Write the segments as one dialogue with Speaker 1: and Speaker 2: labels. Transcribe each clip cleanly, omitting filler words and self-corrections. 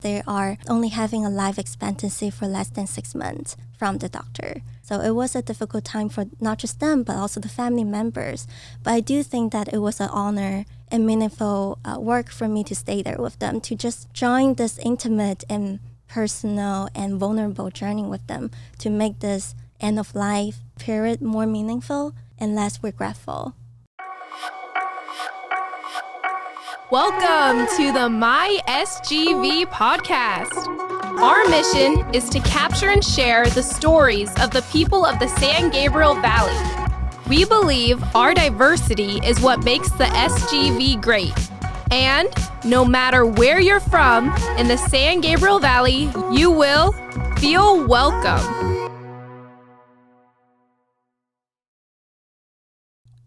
Speaker 1: They are only having a life expectancy for less than 6 months from the doctor. So it was a difficult time for not just them, but also the family members. But I do think that it was an honor and meaningful work for me to stay there with them, to just join this intimate and personal and vulnerable journey with them, to make this end of life period more meaningful and less regretful.
Speaker 2: Welcome to the My SGV podcast. Our mission is to capture and share the stories of the people of the San Gabriel Valley. We believe our diversity is what makes the SGV great. And no matter where you're from in the San Gabriel Valley, you will feel welcome.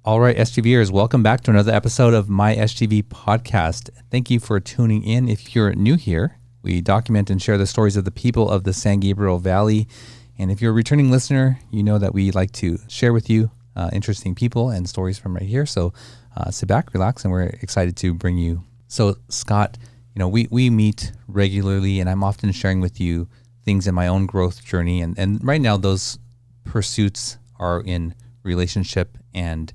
Speaker 3: All right, SGVers, welcome back to another episode of My SGV podcast. Thank you for tuning in. If you're new here, we document and share the stories of the people of the San Gabriel Valley. And if you're a returning listener, you know that we like to share with you interesting people and stories from right here. So sit back, relax, and we're excited to bring you. So Scott, we meet regularly, and I'm often sharing with you things in my own growth journey. And right now, those pursuits are in relationship and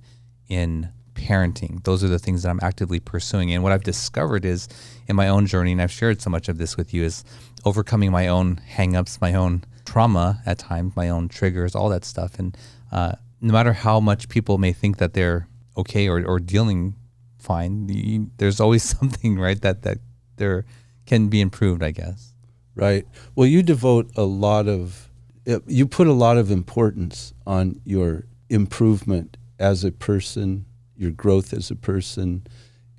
Speaker 3: in parenting. Those are the things that I'm actively pursuing. And what I've discovered is in my own journey, and I've shared so much of this with you, is overcoming my own hangups, my own trauma at times, my own triggers, all that stuff. And no matter how much people may think that they're okay or dealing fine, there's always something, right, that there can be improved, I guess.
Speaker 4: Right. Well, you put a lot of importance on your improvement as a person, your growth as a person,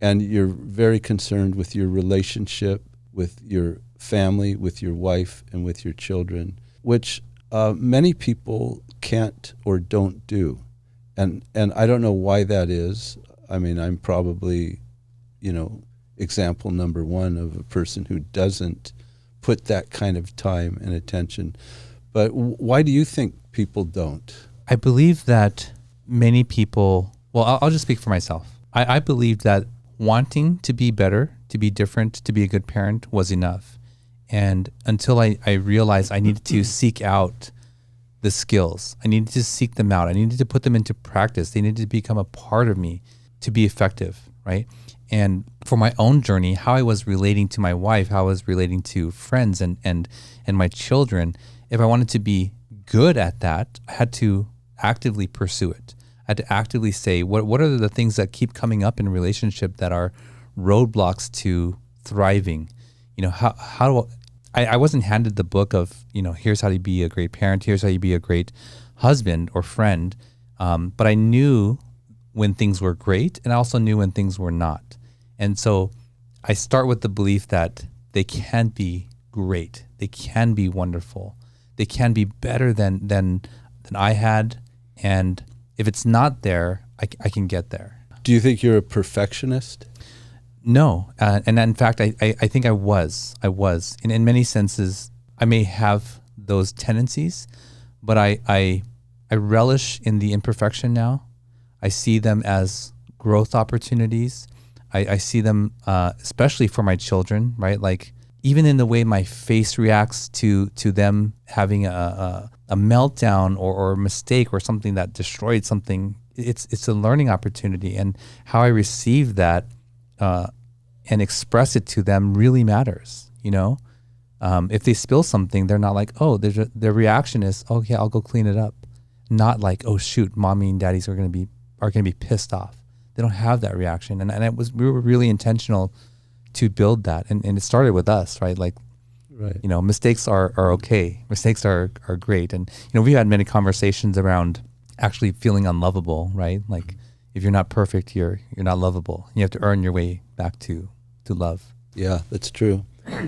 Speaker 4: and you're very concerned with your relationship with your family, with your wife, and with your children, which many people can't or don't do. And I don't know why that is. I mean, I'm probably, example number one of a person who doesn't put that kind of time and attention. But why do you think people don't?
Speaker 3: I believe that many people, well, I'll just speak for myself. I believe that wanting to be better, to be different, to be a good parent was enough. And until I realized I needed to seek out the skills, I needed to seek them out, I needed to put them into practice, they needed to become a part of me to be effective, right? And for my own journey, how I was relating to my wife, how I was relating to friends and my children, if I wanted to be good at that, I had to actively pursue it. I had to actively say, what are the things that keep coming up in a relationship that are roadblocks to thriving? I wasn't handed the book of, here's how to be a great parent, here's how you be a great husband or friend. But I knew when things were great, and I also knew when things were not. And so I start with the belief that they can be great, they can be wonderful, they can be better than I had. And if it's not there, I can get there.
Speaker 4: Do you think you're a perfectionist?
Speaker 3: No. And in fact, I think I was. In many senses, I may have those tendencies, but I relish in the imperfection now. I see them as growth opportunities. I see them, especially for my children, right? Like even in the way my face reacts to them having a meltdown or a mistake or something that destroyed something, it's a learning opportunity. And how I receive that and express it to them really matters, If they spill something, they're not like, oh, their reaction is, oh yeah, I'll go clean it up. Not like, oh shoot, mommy and daddies are gonna be pissed off. They don't have that reaction. And we were really intentional to build that. And it started with us, right? Like,
Speaker 4: right.
Speaker 3: Mistakes are okay. Mistakes are great. And, we've had many conversations around actually feeling unlovable, right? Like if you're not perfect, you're not lovable. You have to earn your way back to love.
Speaker 4: Yeah, that's true.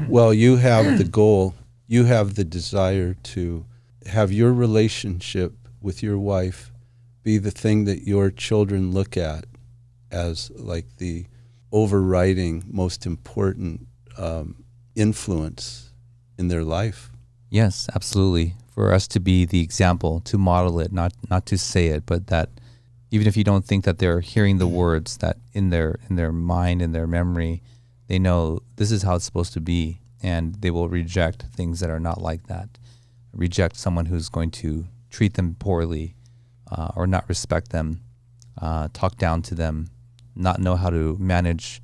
Speaker 4: Well, you have the goal, you have the desire to have your relationship with your wife be the thing that your children look at as like the overriding, most important influence in their life.
Speaker 3: Yes, absolutely. For us to be the example, to model it, not to say it, but that even if you don't think that they're hearing the words, that in their mind, in their memory, they know this is how it's supposed to be. and they will reject things that are not like that. Reject someone who's going to treat them poorly, or not respect them, talk down to them, not know how to manage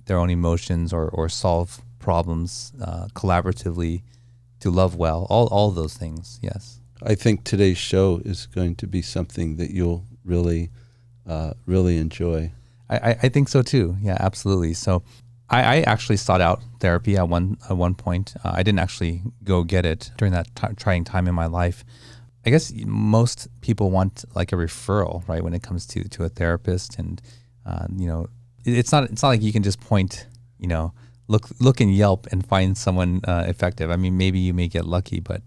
Speaker 3: their own emotions or solve problems collaboratively, to love well, all those things. Yes.
Speaker 4: I think today's show is going to be something that you'll really enjoy.
Speaker 3: I think so too. Yeah, absolutely. So I actually sought out therapy at one point. I didn't actually go get it during that trying time in my life. I guess most people want like a referral, right, when it comes to a therapist, and it's not like you can just point, look in Yelp and find someone effective. I mean, maybe you may get lucky, but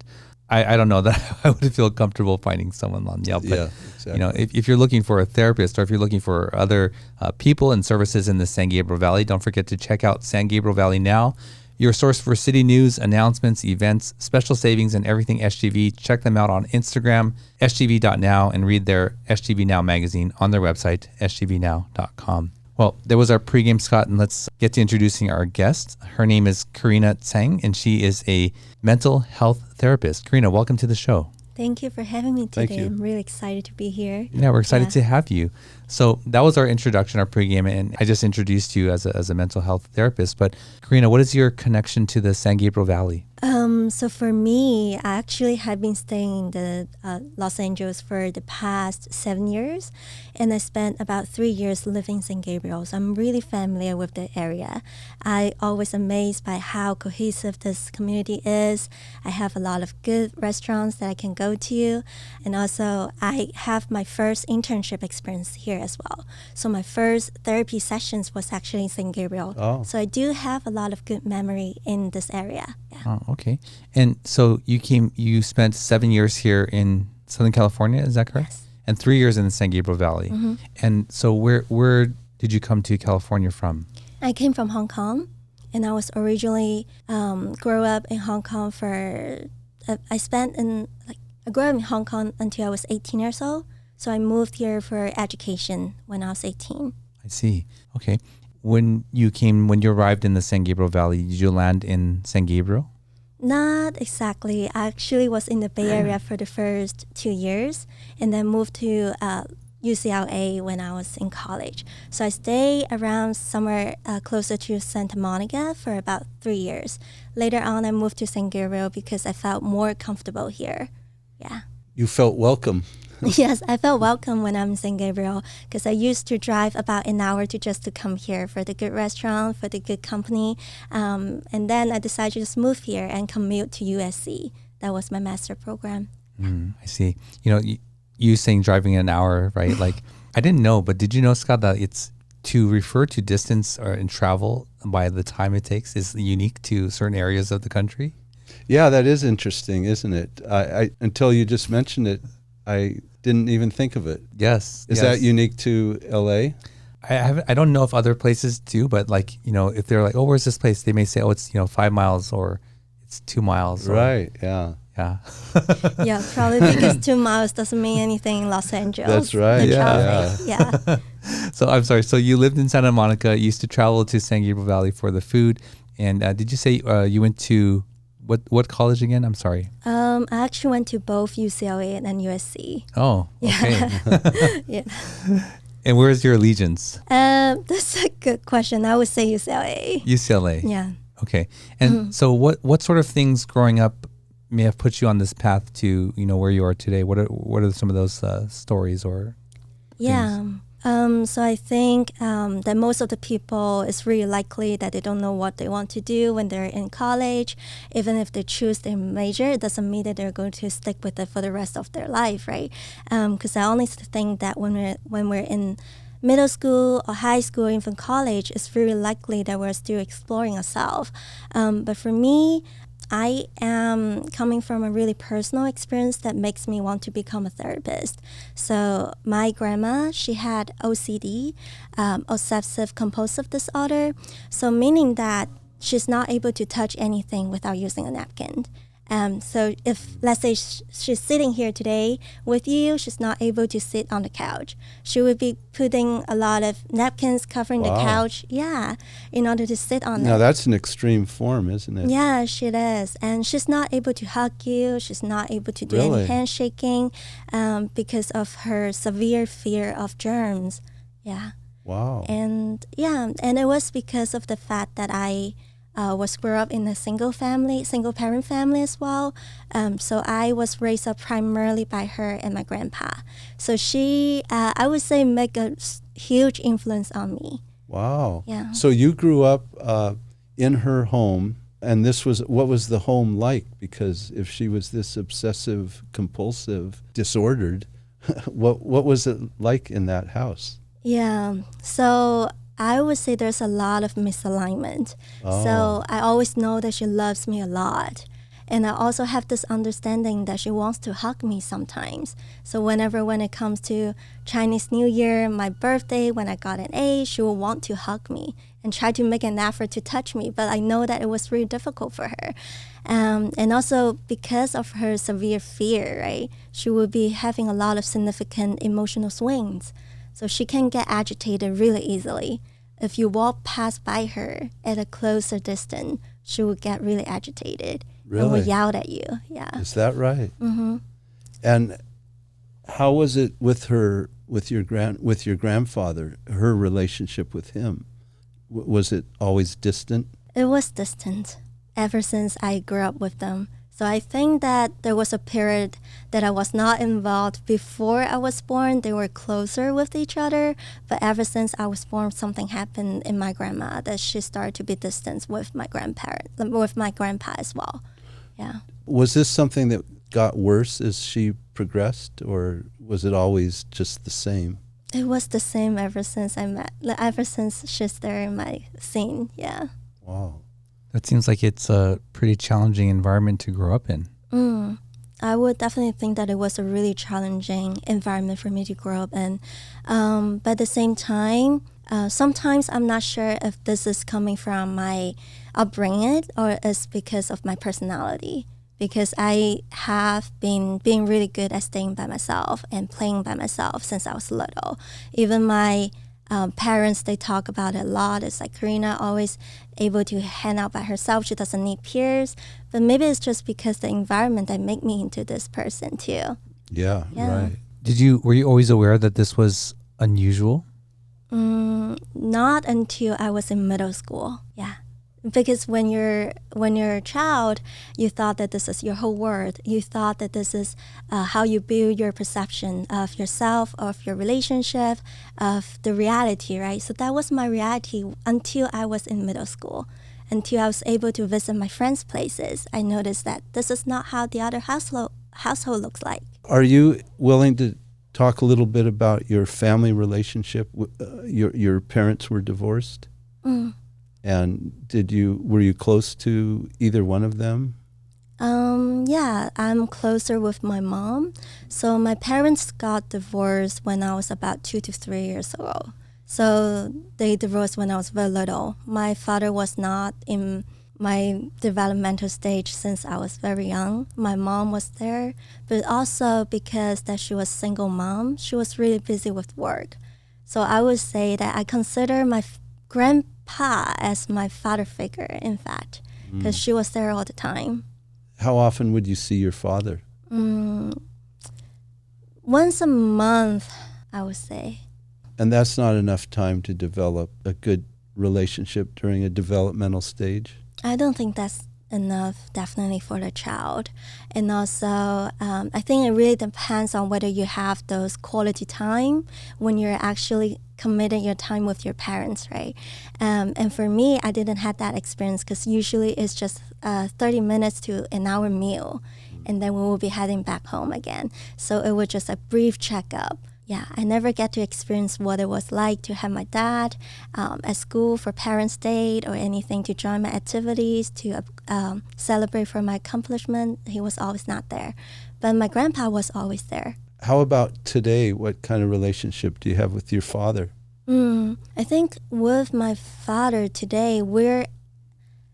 Speaker 3: I don't know that I would feel comfortable finding someone on Yelp. But,
Speaker 4: yeah, exactly.
Speaker 3: If you're looking for a therapist, or if you're looking for other people and services in the San Gabriel Valley, don't forget to check out San Gabriel Valley Now, your source for city news, announcements, events, special savings, and everything SGV. Check them out on Instagram, sgv.now, and read their SGV Now magazine on their website, sgvnow.com. Well, there was our pregame, Scott, and let's get to introducing our guest. Her name is Carina Tsang, and she is a mental health therapist. Carina, welcome to the show.
Speaker 1: Thank you for having me today.
Speaker 4: Thank you.
Speaker 1: I'm really excited to be here.
Speaker 3: Yeah, we're excited to have you. So that was our introduction, our pregame, and I just introduced you as a mental health therapist. But Carina, what is your connection to the San Gabriel Valley?
Speaker 1: So for me, I actually have been staying in the Los Angeles for the past 7 years, and I spent about 3 years living in San Gabriel. So I'm really familiar with the area. I always amazed by how cohesive this community is. I have a lot of good restaurants that I can go to, and also I have my first internship experience here as well. So my first therapy sessions was actually in San Gabriel.
Speaker 4: Oh.
Speaker 1: So I do have a lot of good memory in this area. Yeah.
Speaker 3: Oh, okay. And so you spent 7 years here in Southern California, is that correct?
Speaker 1: Yes.
Speaker 3: And 3 years in the San Gabriel Valley.
Speaker 1: Mm-hmm.
Speaker 3: And so where did you come to California from?
Speaker 1: I came from Hong Kong, and I was originally grew up in Hong Kong for. I grew up in Hong Kong until I was 18 years old. So I moved here for education when I was 18.
Speaker 3: I see. Okay. When you arrived in the San Gabriel Valley, did you land in San Gabriel?
Speaker 1: Not exactly. I actually was in the Bay Area for the first 2 years, and then moved to UCLA when I was in college. So I stayed around somewhere closer to Santa Monica for about 3 years. Later on, I moved to San Gabriel because I felt more comfortable here. Yeah.
Speaker 4: You felt welcome.
Speaker 1: Yes, I felt welcome when I'm in San Gabriel because I used to drive about an hour to come here for the good restaurant, for the good company. And then I decided to just move here and commute to USC. That was my master program.
Speaker 3: I see. You saying driving an hour, right? Like, I didn't know, but did you know, Scott, that it's to refer to distance or in travel by the time it takes is unique to certain areas of the country?
Speaker 4: Yeah, that is interesting, isn't it? I until you just mentioned it, I didn't even think of it.
Speaker 3: Yes.
Speaker 4: Is that unique to LA?
Speaker 3: I don't know if other places do, but if they're like, oh, where's this place? They may say, oh, it's 5 miles or it's 2 miles.
Speaker 4: Right. Yeah.
Speaker 3: Yeah.
Speaker 1: Yeah, probably because 2 miles doesn't mean anything in Los Angeles.
Speaker 4: That's right.
Speaker 1: Yeah.
Speaker 3: So I'm sorry. So you lived in Santa Monica, you used to travel to San Gabriel Valley for the food. And did you say you went to what college again? I'm sorry.
Speaker 1: I actually went to both UCLA and USC.
Speaker 3: Oh, okay.
Speaker 1: Yeah.
Speaker 3: And where is your allegiance?
Speaker 1: That's a good question. I would say UCLA.
Speaker 3: UCLA.
Speaker 1: Yeah.
Speaker 3: Okay. And so what sort of things growing up may have put you on this path to, where you are today? What are some of those stories or things?
Speaker 1: So I think that most of the people, it's really likely that they don't know what they want to do when they're in college. Even if they choose their major, it doesn't mean that they're going to stick with it for the rest of their life, right? Because I only think that when we're in middle school or high school or even college, it's very likely that we're still exploring ourselves. But for me, I am coming from a really personal experience that makes me want to become a therapist. So my grandma, she had OCD, obsessive compulsive disorder. So meaning that she's not able to touch anything without using a napkin. So if, let's say, she's sitting here today with you, she's not able to sit on the couch. She would be putting a lot of napkins covering the couch, in order to sit on it.
Speaker 4: Now, that's an extreme form, isn't it?
Speaker 1: Yeah, she is. And she's not able to hug you. She's not able to do any handshaking because of her severe fear of germs. Yeah.
Speaker 4: Wow.
Speaker 1: And it was because of the fact that I was grew up in a single parent family as well. So I was raised up primarily by her and my grandpa. So she, I would say, make a huge influence on me.
Speaker 4: Wow.
Speaker 1: Yeah.
Speaker 4: So you grew up in her home, and what was the home like? Because if she was this obsessive, compulsive, disordered, what was it like in that house?
Speaker 1: Yeah. So I would say there's a lot of misalignment. So I always know that she loves me a lot. And I also have this understanding that she wants to hug me sometimes. So when it comes to Chinese New Year, my birthday, when I got an A, she will want to hug me and try to make an effort to touch me. But I know that it was really difficult for her. And also because of her severe fear, right, she would be having a lot of significant emotional swings. So she can get agitated really easily. If you walk past by her at a closer distance, she will get really agitated.
Speaker 4: Really?
Speaker 1: And will yell at you. Yeah.
Speaker 4: Is that right?
Speaker 1: Mm-hmm.
Speaker 4: And how was it with your grandfather, her relationship with him? Was it always distant?
Speaker 1: It was distant ever since I grew up with them. So I think that there was a period that I was not involved before I was born. They were closer with each other. But ever since I was born, something happened in my grandma that she started to be distant with my grandpa as well. Yeah.
Speaker 4: Was this something that got worse as she progressed, or was it always just the same?
Speaker 1: It was the same ever since ever since she's there in my scene. Yeah.
Speaker 4: Wow.
Speaker 3: That seems like it's a pretty challenging environment to grow up in.
Speaker 1: I would definitely think that it was a really challenging environment for me to grow up in. But at the same time, sometimes I'm not sure if this is coming from my upbringing or it's because of my personality. Because I have been being really good at staying by myself and playing by myself since I was little. Even my parents, they talk about it a lot. It's like Karina always able to hang out by herself. She doesn't need peers. But maybe it's just because the environment that made me into this person too.
Speaker 4: Yeah. Right.
Speaker 3: Were you always aware that this was unusual?
Speaker 1: Not until I was in middle school. Yeah. Because when you're a child, you thought that this is your whole world. You thought that this is how you build your perception of yourself, of your relationship, of the reality, right? So that was my reality until I was in middle school. Until I was able to visit my friends' places, I noticed that this is not how the other household looks like.
Speaker 4: Are you willing to talk a little bit about your family relationship? Your parents were divorced? And were you close to either one of them?
Speaker 1: Yeah, I'm closer with my mom. So my parents got divorced when I was about 2 to 3 years old. So they divorced when I was very little. My father was not in my developmental stage since I was very young. My mom was there, but also because that she was a single mom, she was really busy with work. So I would say that I consider my grandpa as my father figure, in fact, because she was there all the time.
Speaker 4: How often would you see your father?
Speaker 1: Once a month, I would say.
Speaker 4: And that's not enough time to develop a good relationship during a developmental stage?
Speaker 1: I don't think that's enough, definitely, for the child. And also, I think it really depends on whether you have those quality time when you're actually committing your time with your parents, right? And for me, I didn't have that experience because usually it's just 30 minutes to an hour meal, and then we will be heading back home again. So it was just a brief checkup. Yeah, I never get to experience what it was like to have my dad at school for Parents' Day or anything, to join my activities, to celebrate for my accomplishment. He was always not there. But my grandpa was always there.
Speaker 4: How about today? What kind of relationship do you have with your father?
Speaker 1: I think with my father today, we're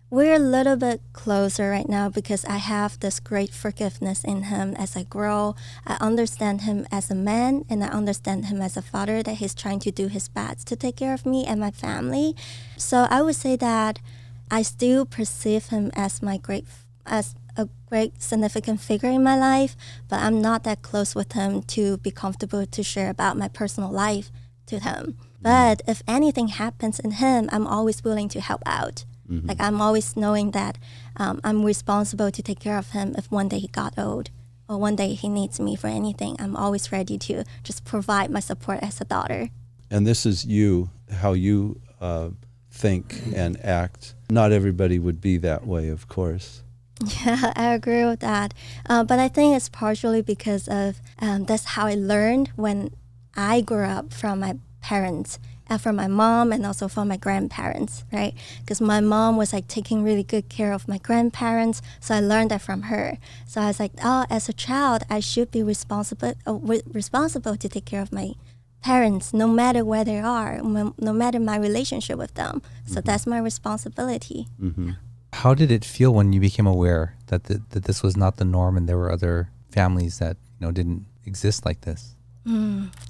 Speaker 1: We're a little bit closer right now because I have this great forgiveness in him as I grow. I understand him as a man and I understand him as a father, that he's trying to do his best to take care of me and my family. So I would say that I still perceive him as as a great significant figure in my life, but I'm not that close with him to be comfortable to share about my personal life to him. But if anything happens in him, I'm always willing to help out. Like I'm always knowing that I'm responsible to take care of him if one day he got old or one day he needs me for anything. I'm always ready to just provide my support as a daughter.
Speaker 4: And this is you, how you think and act. Not everybody would be that way, of course.
Speaker 1: Yeah, I agree with that. But I think it's partially because of that's how I learned when I grew up from my parents. From my mom and also from my grandparents, right? Because my mom was like taking really good care of my grandparents, so I learned that from her. So I was like, oh, as a child, I should be responsible to take care of my parents, no matter where they are, no matter my relationship with them. So that's my responsibility.
Speaker 3: How did it feel when you became aware that that this was not the norm and there were other families that didn't exist like this?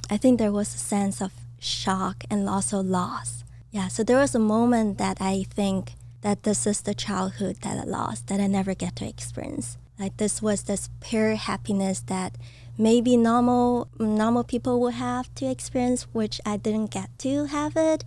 Speaker 1: I think there was a sense of shock and also loss. Yeah, so there was a moment that I think that this is the childhood that I lost, that I never get to experience. Like this was this pure happiness that maybe normal people would have to experience, which I didn't get to have it.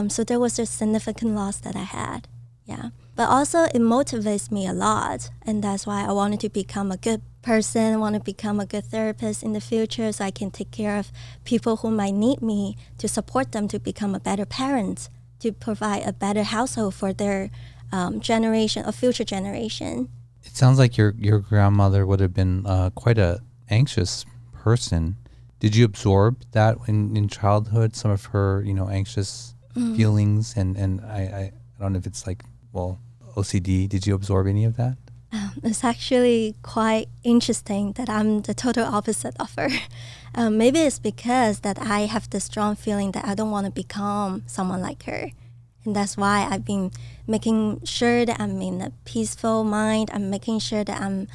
Speaker 1: So there was a significant loss that I had. Yeah. But also it motivates me a lot, and that's why I wanted to become a good person, I want to become a good therapist in the future so I can take care of people who might need me, to support them to become a better parent, to provide a better household for their generation, a future generation.
Speaker 3: It sounds like your grandmother would have been quite a anxious person. Did you absorb that in childhood, some of her anxious feelings? And I don't know if it's like, OCD. Did you absorb any of that?
Speaker 1: It's actually quite interesting that I'm the total opposite of her. Maybe it's because that I have the strong feeling that I don't want to become someone like her. And that's why I've been making sure that I'm in a peaceful mind. I'm making sure that I'm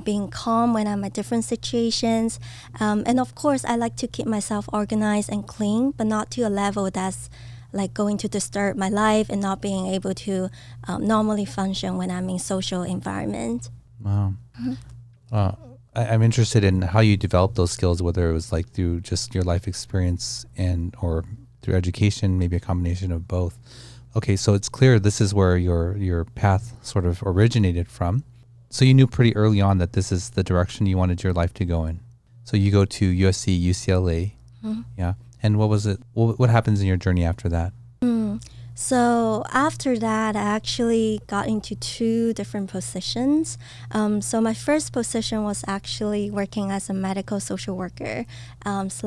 Speaker 1: being calm when I'm at different situations. And of course, I like to keep myself organized and clean, but not to a level that's like going to disturb my life and not being able to normally function when I'm in social environment.
Speaker 3: Wow. I'm interested in how you developed those skills, whether it was like through just your life experience or through education, maybe a combination of both. Okay, so it's clear this is where your path sort of originated from. So you knew pretty early on that this is the direction you wanted your life to go in. So you go to USC, UCLA. Yeah. And what was it? What happens in your journey after that?
Speaker 1: So after that, I actually got into 2 different positions. So my first position was actually working as a medical social worker / as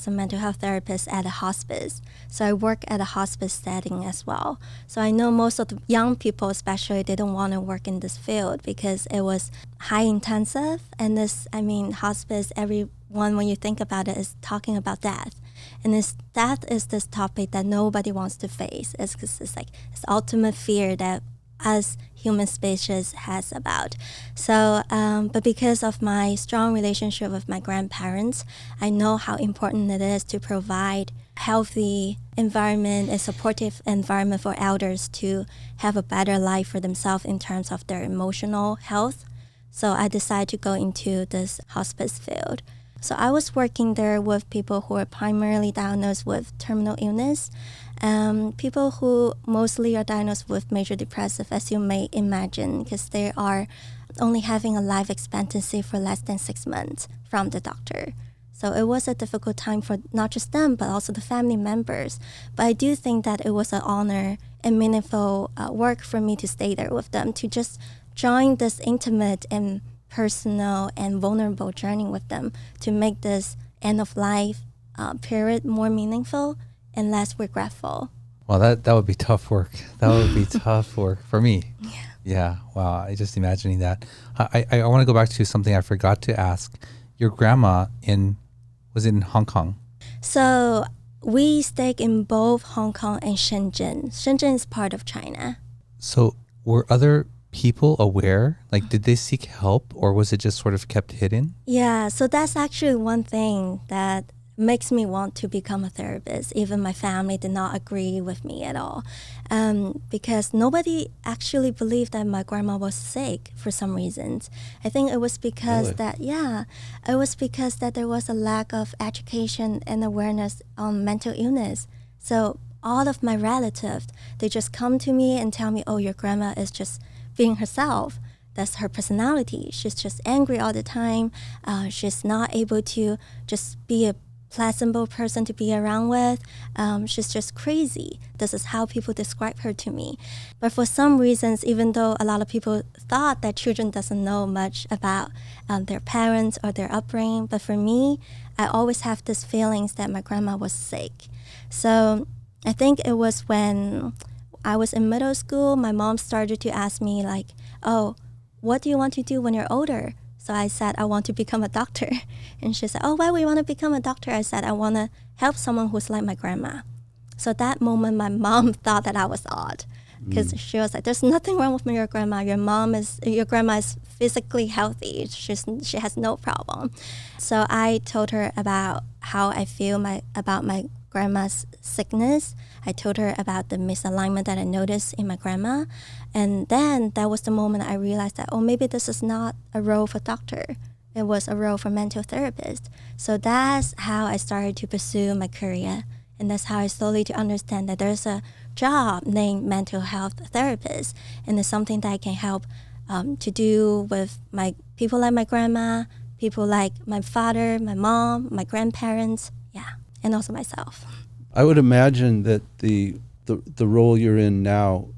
Speaker 1: a mental health therapist at a hospice. So I work at a hospice setting as well. So I know most of the young people especially, they don't want to work in this field because it was high intensive. And hospice, everyone, when you think about it, is talking about death. And death is this topic that nobody wants to face. It's like this ultimate fear that us human species has about. So, but because of my strong relationship with my grandparents, I know how important it is to provide healthy environment and supportive environment for elders to have a better life for themselves in terms of their emotional health. So I decided to go into this hospice field. So I was working there with people who are primarily diagnosed with terminal illness, people who mostly are diagnosed with major depressive, as you may imagine, because they are only having a life expectancy for less than 6 months from the doctor. So it was a difficult time for not just them, but also the family members. But I do think that it was an honor and meaningful work for me to stay there with them, to just join this intimate and personal and vulnerable journey with them, to make this end of life period more meaningful and less regretful.
Speaker 3: Well, that would be tough work. That would be tough work for me. Yeah. Wow. I just imagining that. I want to go back to something I forgot to ask. Your grandma was in Hong Kong?
Speaker 1: So we stayed in both Hong Kong and Shenzhen. Shenzhen is part of China.
Speaker 3: So Were other people aware? Like, did they seek help, or was it just sort of kept hidden?
Speaker 1: Yeah, so that's actually one thing that makes me want to become a therapist. Even my family did not agree with me at all, because nobody actually believed that my grandma was sick for some reasons. I think it was because it was because that there was a lack of education and awareness on mental illness. So all of my relatives, they just come to me and tell me, oh, your grandma is just being herself. That's her personality. She's just angry all the time. She's not able to just be a pleasant person to be around with. She's just crazy. This is how people describe her to me. But for some reasons, even though a lot of people thought that children doesn't know much about their parents or their upbringing, but for me, I always have this feelings that my grandma was sick. So I think it was when I was in middle school, my mom started to ask me like, oh, what do you want to do when you're older? So I said, I want to become a doctor. And she said, oh, why would you want to become a doctor? I said, I want to help someone who's like my grandma. So that moment, my mom thought that I was odd, because she was like, there's nothing wrong with your grandma. Your grandma is physically healthy. She has no problem. So I told her about how I feel about my grandma's sickness. I told her about the misalignment that I noticed in my grandma. And then that was the moment I realized that, oh, maybe this is not a role for doctor. It was a role for mental therapist. So that's how I started to pursue my career. And that's how I slowly to understand that there's a job named mental health therapist. And it's something that I can help to do with my people like my grandma, people like my father, my mom, my grandparents, and also myself.
Speaker 4: I would imagine that the role you're in now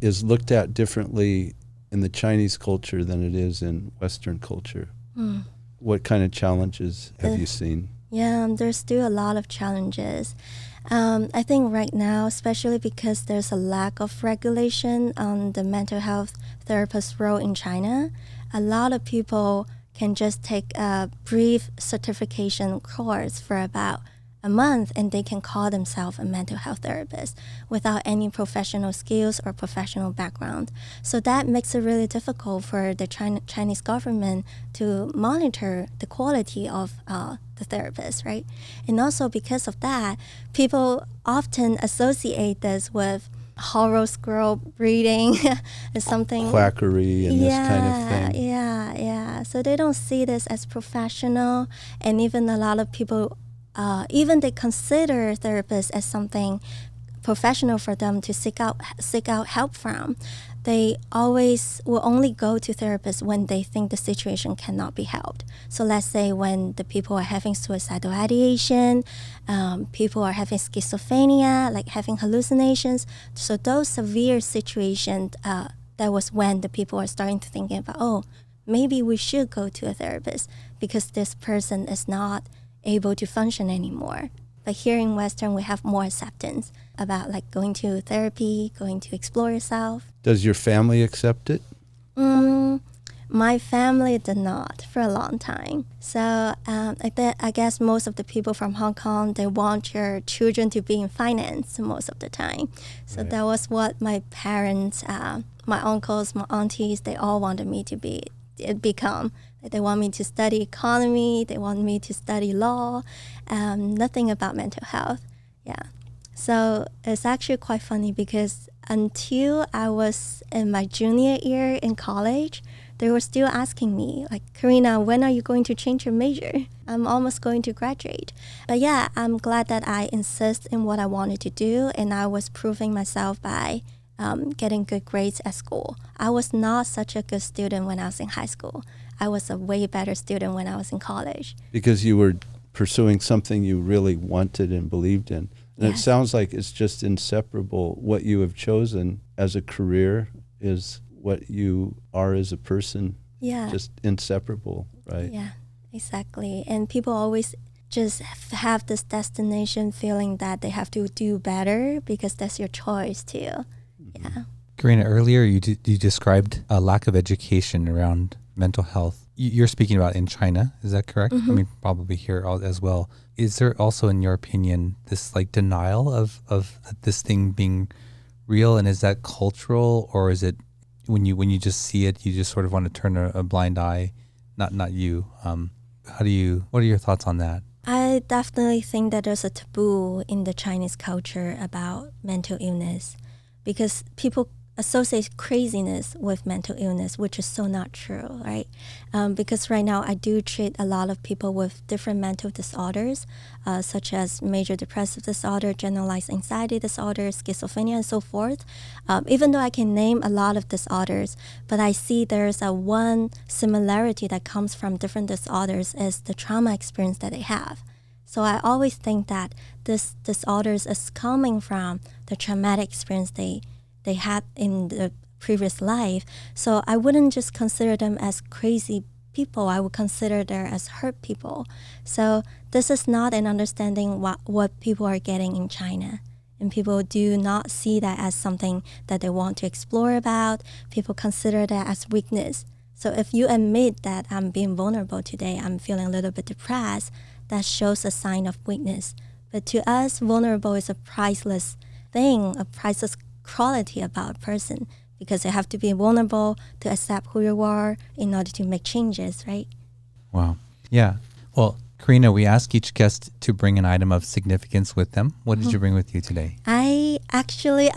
Speaker 4: is looked at differently in the Chinese culture than it is in Western culture. What kind of challenges have you seen?
Speaker 1: Yeah, there's still a lot of challenges. I think right now, especially because there's a lack of regulation on the mental health therapist role in China, a lot of people can just take a brief certification course for about a month and they can call themselves a mental health therapist without any professional skills or professional background. So that makes it really difficult for the Chinese government to monitor the quality of the therapist, right? And also because of that, people often associate this with horoscope reading is something
Speaker 4: quackery and this kind of thing.
Speaker 1: Yeah. So they don't see this as professional, and even a lot of people, even they consider therapists as something professional for them to seek out help from. They always will only go to therapists when they think the situation cannot be helped. So let's say when the people are having suicidal ideation, people are having schizophrenia, like having hallucinations. So those severe situations, that was when the people are starting to think about, oh, maybe we should go to a therapist because this person is not able to function anymore. But here in Western, we have more acceptance about like going to therapy, going to explore yourself.
Speaker 4: Does your family accept it?
Speaker 1: My family did not for a long time. So I guess most of the people from Hong Kong, they want your children to be in finance most of the time. So right. That was what my parents, my uncles, my aunties, they all wanted me to become. They want me to study economy. They want me to study law. Nothing about mental health. Yeah. So it's actually quite funny because until I was in my junior year in college, they were still asking me, like, Karina, when are you going to change your major? I'm almost going to graduate. But yeah, I'm glad that I insist in what I wanted to do, and I was proving myself by getting good grades at school. I was not such a good student when I was in high school. I was a way better student when I was in college.
Speaker 4: Because you were pursuing something you really wanted and believed in. And yes. It sounds like it's just inseparable. What you have chosen as a career is what you are as a person.
Speaker 1: Yeah.
Speaker 4: Just inseparable, right?
Speaker 1: Yeah, exactly. And people always just have this destination feeling that they have to do better because that's your choice too. Mm-hmm. Yeah.
Speaker 3: Karina, earlier you described a lack of education around mental health. You're speaking about in China, is that correct?
Speaker 1: Mm-hmm.
Speaker 3: I mean, probably here as well. Is there also, in your opinion, this like denial of this thing being real, and is that cultural, or is it when you just see it, you just sort of want to turn a blind eye? Not you. What are your thoughts on that?
Speaker 1: I definitely think that there's a taboo in the Chinese culture about mental illness because people associate craziness with mental illness, which is so not true, right? Because right now I do treat a lot of people with different mental disorders, such as major depressive disorder, generalized anxiety disorder, schizophrenia, and so forth. Even though I can name a lot of disorders, but I see there's a one similarity that comes from different disorders is the trauma experience that they have. So I always think that this disorders is coming from the traumatic experience they had in the previous life. So I wouldn't just consider them as crazy people. I would consider them as hurt people. So this is not an understanding what people are getting in China. And people do not see that as something that they want to explore about. People consider that as weakness. So if you admit that I'm being vulnerable today, I'm feeling a little bit depressed, that shows a sign of weakness. But to us, vulnerable is a priceless thing, a priceless quality about a person, because you have to be vulnerable to accept who you are in order to make changes, right?
Speaker 3: Wow. Yeah. Well, Karina, we ask each guest to bring an item of significance with them. What did you bring with you today?
Speaker 1: I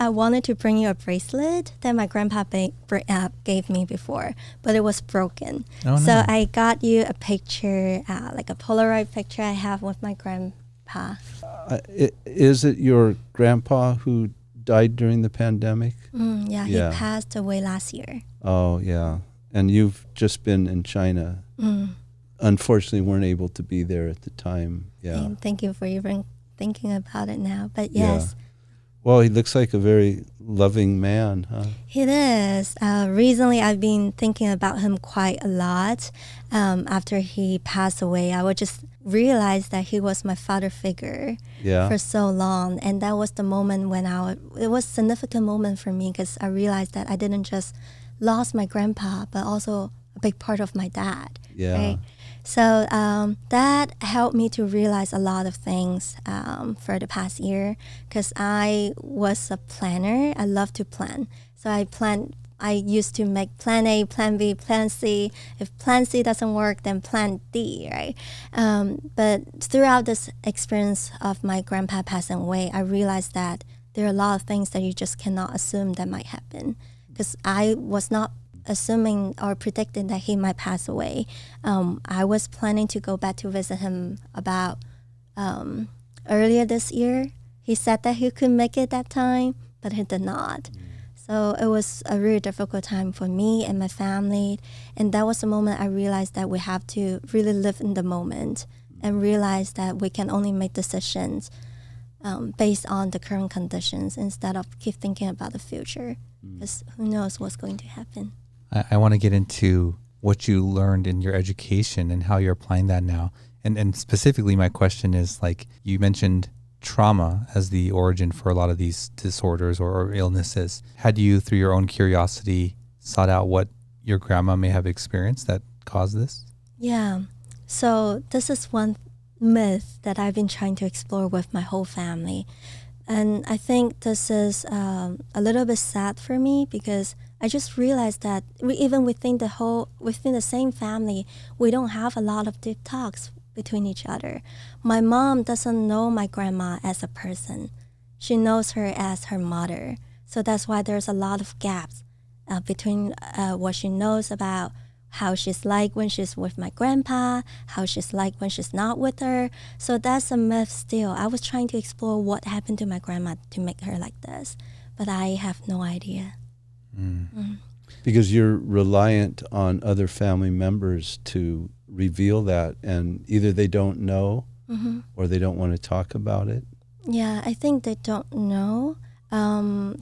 Speaker 1: wanted to bring you a bracelet that my grandpa gave me before, but it was broken.
Speaker 3: Oh, no.
Speaker 1: So I got you a picture, like a Polaroid picture I have with my grandpa.
Speaker 4: Is it your grandpa who died during the pandemic?
Speaker 1: Yeah, he passed away last year.
Speaker 4: Oh, yeah. And you've just been in China. Unfortunately, weren't able to be there at the time. Yeah.
Speaker 1: And thank you for even thinking about it now. But yes.
Speaker 4: Yeah. Well, he looks like a very loving man, huh?
Speaker 1: He is. Recently, I've been thinking about him quite a lot. After he passed away, I would just realize that he was my father figure for so long. And that was the moment when it was a significant moment for me because I realized that I didn't just lost my grandpa, but also a big part of my dad.
Speaker 4: Yeah.
Speaker 1: Right? So that helped me to realize a lot of things for the past year because I was a planner. I love to plan. So I used to make plan A, plan B, plan C. If plan C doesn't work, then plan D, right? But throughout this experience of my grandpa passing away, I realized that there are a lot of things that you just cannot assume that might happen because I was not assuming or predicting that he might pass away. I was planning to go back to visit him about earlier this year. He said that he could make it that time, but he did not. So it was a really difficult time for me and my family. And that was the moment I realized that we have to really live in the moment and realize that we can only make decisions based on the current conditions instead of keep thinking about the future, because who knows what's going to happen.
Speaker 3: I want to get into what you learned in your education and how you're applying that now. And specifically, my question is, like, you mentioned trauma as the origin for a lot of these disorders or illnesses. Had you, through your own curiosity, sought out what your grandma may have experienced that caused this?
Speaker 1: Yeah. So this is one myth that I've been trying to explore with my whole family. And I think this is a little bit sad for me because I just realized that even within the same family, we don't have a lot of deep talks between each other. My mom doesn't know my grandma as a person. She knows her as her mother. So that's why there's a lot of gaps between what she knows about how she's like when she's with my grandpa, how she's like when she's not with her. So that's a myth still. I was trying to explore what happened to my grandma to make her like this, but I have no idea.
Speaker 4: Because you're reliant on other family members to reveal that, and either they don't know or they don't want to talk about it.
Speaker 1: Yeah, I think they don't know.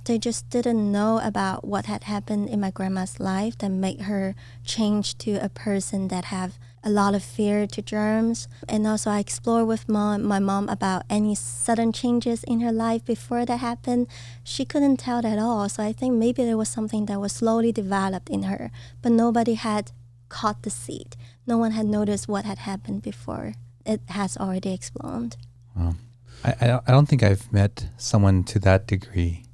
Speaker 1: They just didn't know about what had happened in my grandma's life that made her change to a person that have a lot of fear to germs. And also I explored with my mom about any sudden changes in her life before that happened. She couldn't tell at all. So I think maybe there was something that was slowly developed in her, but nobody had caught the seed. No one had noticed what had happened before it has already exploded.
Speaker 3: Wow. I don't think I've met someone to that degree.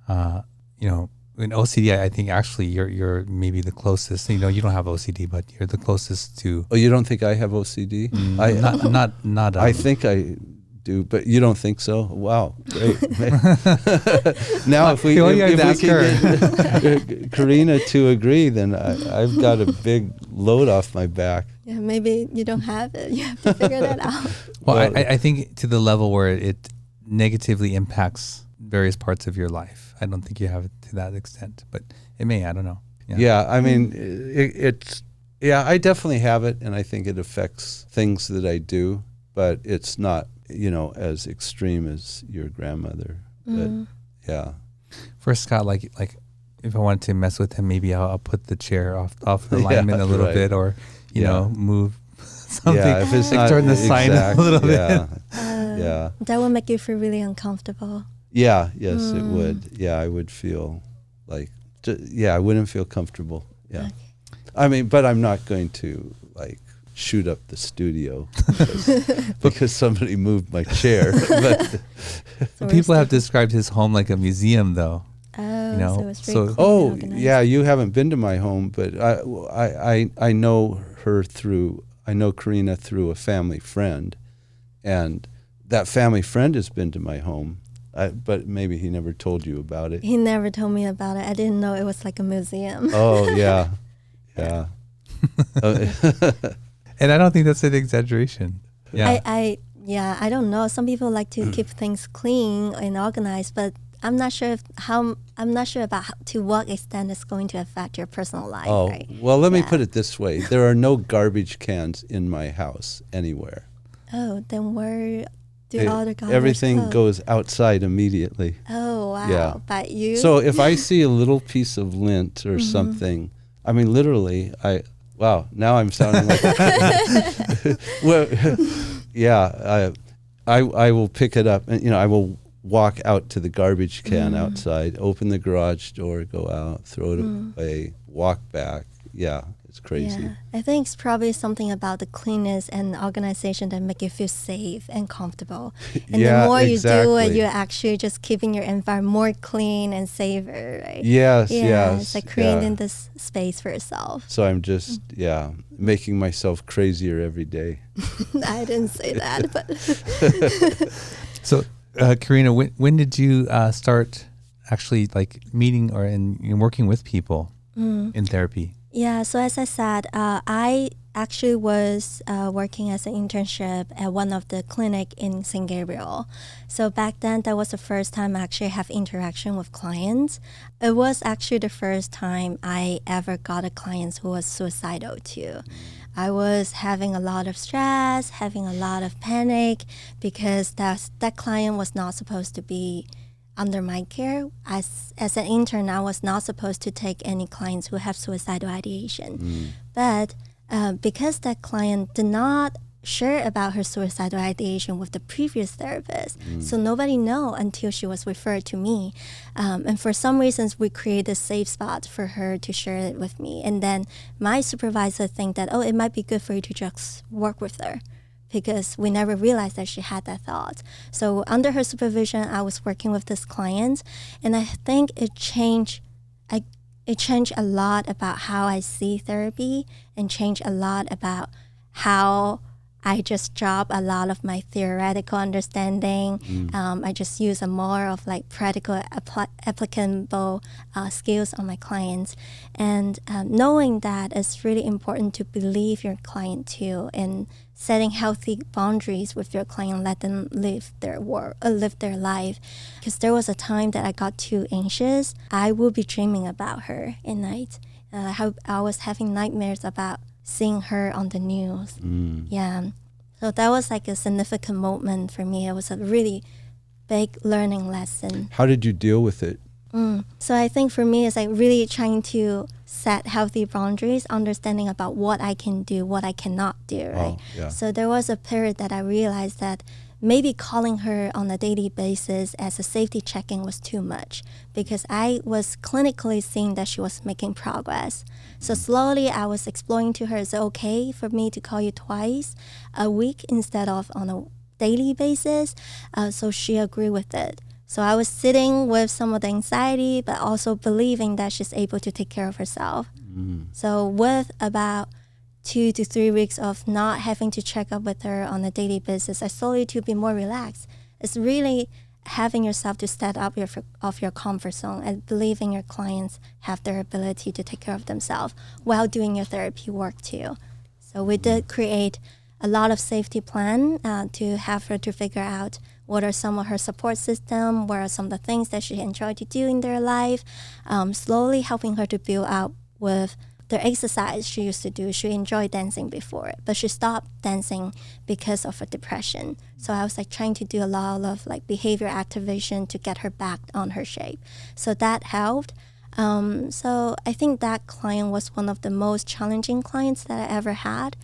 Speaker 3: You know, in OCD, I think actually you're maybe the closest. You know, you don't have OCD, but you're the closest to.
Speaker 4: Oh, you don't think I have OCD?
Speaker 3: Not.
Speaker 4: I think I do, but you don't think so? Wow, great. Now, if we can get Karina to agree, then I've got a big load off my back.
Speaker 1: Yeah, maybe you don't have it. You have to figure that out.
Speaker 3: Well, I think to the level where it negatively impacts various parts of your life. I don't think you have it to that extent, but it may. I don't know.
Speaker 4: Yeah, I mean, I definitely have it, and I think it affects things that I do, but it's not, you know, as extreme as your grandmother. But yeah.
Speaker 3: For Scott, like if I wanted to mess with him, maybe I'll put the chair off alignment a little bit, or you know, move something.
Speaker 4: Yeah, if it's not
Speaker 3: turn the sign a little bit.
Speaker 4: Yeah.
Speaker 1: That will make you feel really uncomfortable.
Speaker 4: Yeah. Yes, it would. Yeah, I would feel like. I wouldn't feel comfortable. Yeah. Okay. I mean, but I'm not going to like shoot up the studio because somebody moved my chair. But
Speaker 3: people have described his home like a museum, though.
Speaker 1: Oh,
Speaker 3: you know?
Speaker 1: so
Speaker 4: yeah, you haven't been to my home, but I know her I know Karina through a family friend, and that family friend has been to my home. But maybe he never told you about it.
Speaker 1: He never told me about it. I didn't know it was like a museum.
Speaker 4: Oh, yeah. Yeah.
Speaker 3: And I don't think that's an exaggeration. Yeah.
Speaker 1: I don't know. Some people like to keep things clean and organized, but I'm not sure about to what extent it's going to affect your personal life.
Speaker 4: Oh,
Speaker 1: right?
Speaker 4: Well, let me put it this way. There are no garbage cans in my house anywhere.
Speaker 1: Oh, then where do all the garbage
Speaker 4: everything goes outside immediately.
Speaker 1: Oh, wow.
Speaker 4: Yeah.
Speaker 1: But you?
Speaker 4: So if I see a little piece of lint or something, I mean, literally, now I'm sounding like well, yeah, I will pick it up and, you know, I will walk out to the garbage can outside, open the garage door, go out, throw it away, walk back. Yeah, it's crazy.
Speaker 1: Yeah. I think it's probably something about the cleanness and organization that make you feel safe and comfortable. And the more you do it, you're actually just keeping your environment more clean and safer, right?
Speaker 4: Yes.
Speaker 1: It's like creating this space for yourself.
Speaker 4: So I'm just, making myself crazier every day.
Speaker 1: I didn't say that, but.
Speaker 3: So, Karina, when did you start actually like meeting or in working with people in therapy?
Speaker 1: Yeah, so as I said, I actually was working as an internship at one of the clinic in San Gabriel. So back then, that was the first time I actually have interaction with clients. It was actually the first time I ever got a client who was suicidal too. I was having a lot of stress, having a lot of panic because that client was not supposed to be under my care. As an intern, I was not supposed to take any clients who have suicidal ideation. But because that client did not share about her suicidal ideation with the previous therapist, so nobody know until she was referred to me. And for some reasons, we created a safe spot for her to share it with me. And then my supervisor think that, it might be good for you to just work with her, because we never realized that she had that thought. So under her supervision, I was working with this client, and I think it changed a lot about how I see therapy, and changed a lot about how I just drop a lot of my theoretical understanding. I just use a more of like practical, applicable skills on my clients. And knowing that it's really important to believe your client too, and setting healthy boundaries with your client, let them live their life. Because there was a time that I got too anxious. I would be dreaming about her at night. I was having nightmares about seeing her on the news. Yeah. So that was like a significant moment for me. It was a really big learning lesson.
Speaker 4: How did you deal with it?
Speaker 1: So I think for me, it's like really trying to set healthy boundaries, understanding about what I can do, what I cannot do, right? So there was a period that I realized that maybe calling her on a daily basis as a safety check-in was too much, because I was clinically seeing that she was making progress. So slowly I was exploring to her, is it okay for me to call you twice a week instead of on a daily basis? So she agreed with it. So I was sitting with some of the anxiety, but also believing that she's able to take care of herself. So with about 2 to 3 weeks of not having to check up with her on a daily basis, I slowly to be more relaxed. It's really having yourself to step up of your comfort zone and believing your clients have their ability to take care of themselves while doing your therapy work too. So we did create a lot of safety plan to have her to figure out what are some of her support system, what are some of the things that she enjoyed to do in their life, slowly helping her to build out with the exercise she used to do. She enjoyed dancing before, but she stopped dancing because of her depression. So I was like trying to do a lot of like behavior activation to get her back on her shape. So that helped. So I think that client was one of the most challenging clients that I ever had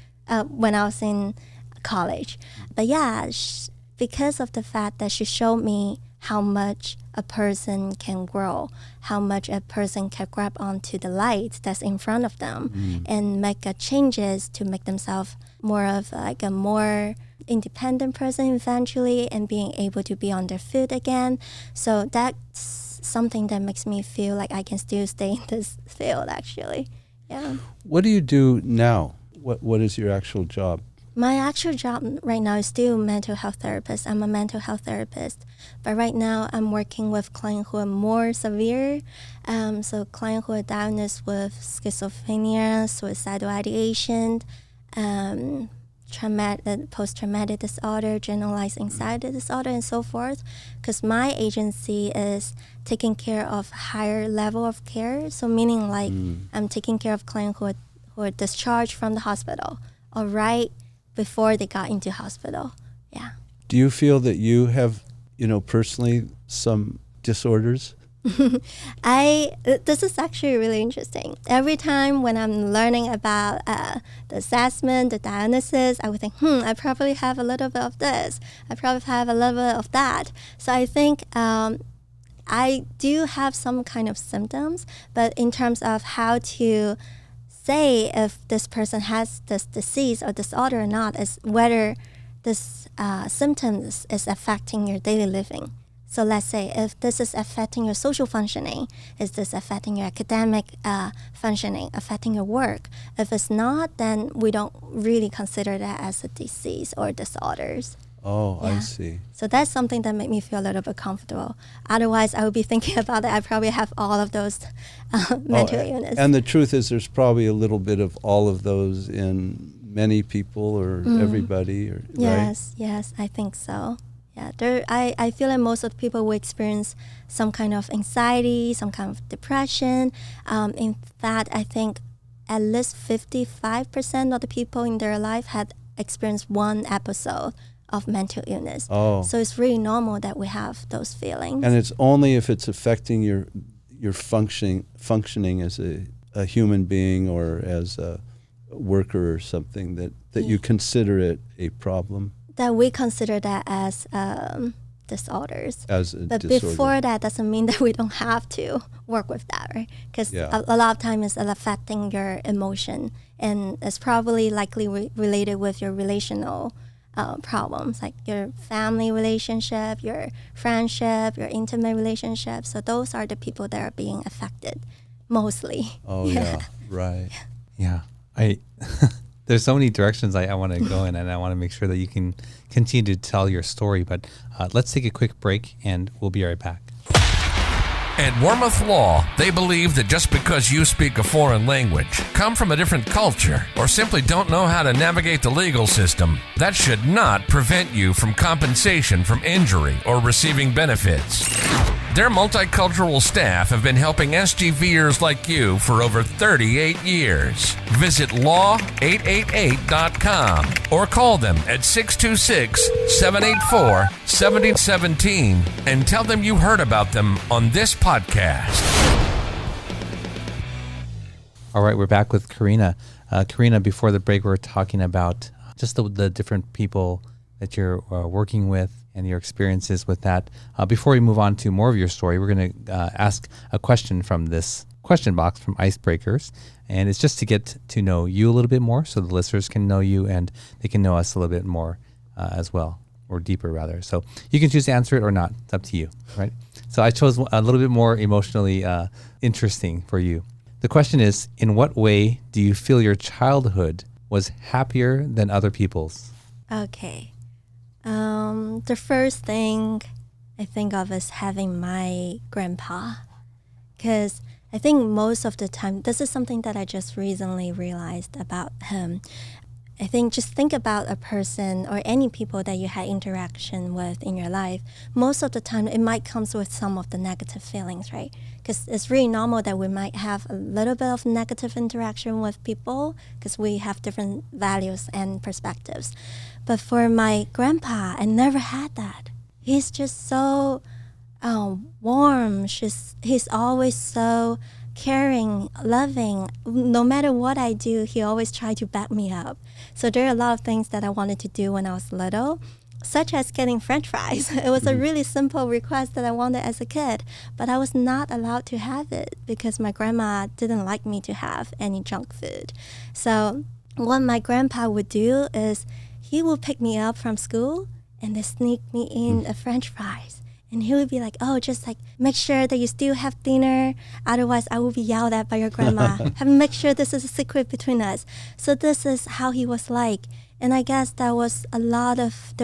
Speaker 1: when I was in college. But yeah, because of the fact that she showed me how much a person can grow, how much a person can grab onto the light that's in front of them and make changes to make themselves more of like a more independent person eventually and being able to be on their feet again. So that's something that makes me feel like I can still stay in this field actually. Yeah.
Speaker 4: What do you do now? What is your actual job?
Speaker 1: My actual job right now is still mental health therapist. I'm a mental health therapist. But right now I'm working with clients who are more severe. So clients who are diagnosed with schizophrenia, suicidal ideation, post-traumatic disorder, generalized anxiety disorder, and so forth. Because my agency is taking care of higher level of care. So meaning like I'm taking care of clients who are discharged from the hospital or right before they got into hospital. Yeah.
Speaker 4: Do you feel that you have, personally some disorders?
Speaker 1: This is actually really interesting. Every time when I'm learning about the assessment, the diagnosis, I would think, I probably have a little bit of this. I probably have a little bit of that. So I think I do have some kind of symptoms, but in terms of how to say if this person has this disease or disorder or not is whether this symptoms is affecting your daily living. So let's say if this is affecting your social functioning, is this affecting your academic functioning, affecting your work? If it's not, then we don't really consider that as a disease or disorders.
Speaker 4: Oh,
Speaker 1: Yeah.
Speaker 4: I see.
Speaker 1: So that's something that made me feel a little bit comfortable. Otherwise, I would be thinking about it. I probably have all of those mental illness.
Speaker 4: And the truth is there's probably a little bit of all of those in many people or everybody, right?
Speaker 1: Yes, I think so. Yeah, I feel like most of the people will experience some kind of anxiety, some kind of depression. In fact, I think at least 55% of the people in their life had experienced one episode of mental illness.
Speaker 4: Oh.
Speaker 1: So it's really normal that we have those feelings.
Speaker 4: And it's only if it's affecting your functioning as a human being or as a worker or something that you consider it a problem.
Speaker 1: That we consider that as disorders. But
Speaker 4: Disorder.
Speaker 1: before that doesn't mean that we don't have to work with that, right? Because a lot of times it's affecting your emotion, and it's probably likely related with your relational problems, like your family relationship, your friendship, your intimate relationship. So those are the people that are being affected mostly.
Speaker 4: Oh, yeah. Right.
Speaker 3: Yeah. There's so many directions I want to go in, and I want to make sure that you can continue to tell your story. But let's take a quick break, and we'll be right back.
Speaker 5: At Warmouth Law, they believe that just because you speak a foreign language, come from a different culture, or simply don't know how to navigate the legal system, that should not prevent you from compensation from injury or receiving benefits. Their multicultural staff have been helping SGVers like you for over 38 years. Visit law888.com or call them at 626-784-7017 and tell them you heard about them on this podcast.
Speaker 3: All right, we're back with Karina. Karina, before the break, we were talking about just the different people that you're working with and your experiences with that. Before we move on to more of your story, we're going to ask a question from this question box from Icebreakers. And it's just to get to know you a little bit more so the listeners can know you and they can know us a little bit more as well. or deeper rather. So you can choose to answer it or not. It's up to you, right? So I chose a little bit more emotionally interesting for you. The question is, in what way do you feel your childhood was happier than other people's?
Speaker 1: Okay. The first thing I think of is having my grandpa, because I think most of the time, this is something that I just recently realized about him. I think just think about a person or any people that you had interaction with in your life. Most of the time, it might come with some of the negative feelings, right? Because it's really normal that we might have a little bit of negative interaction with people because we have different values and perspectives. But for my grandpa, I never had that. He's just so warm. He's always so caring, loving. No matter what I do, he always tried to back me up. So there are a lot of things that I wanted to do when I was little, such as getting French fries. It was a really simple request that I wanted as a kid, but I was not allowed to have it because my grandma didn't like me to have any junk food. So what my grandpa would do is he would pick me up from school and then sneak me in a French fries. And he would be like, oh, just like make sure that you still have dinner. Otherwise, I will be yelled at by your grandma. Make sure this is a secret between us. So this is how he was like. And I guess there was a lot of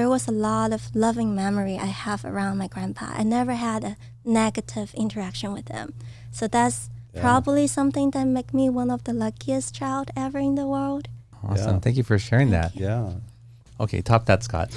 Speaker 1: loving memory I have around my grandpa. I never had a negative interaction with him. So that's probably something that make me one of the luckiest child ever in the world.
Speaker 3: Awesome. Yeah. Thank you for sharing that.
Speaker 4: Yeah.
Speaker 3: Okay, top that, Scott.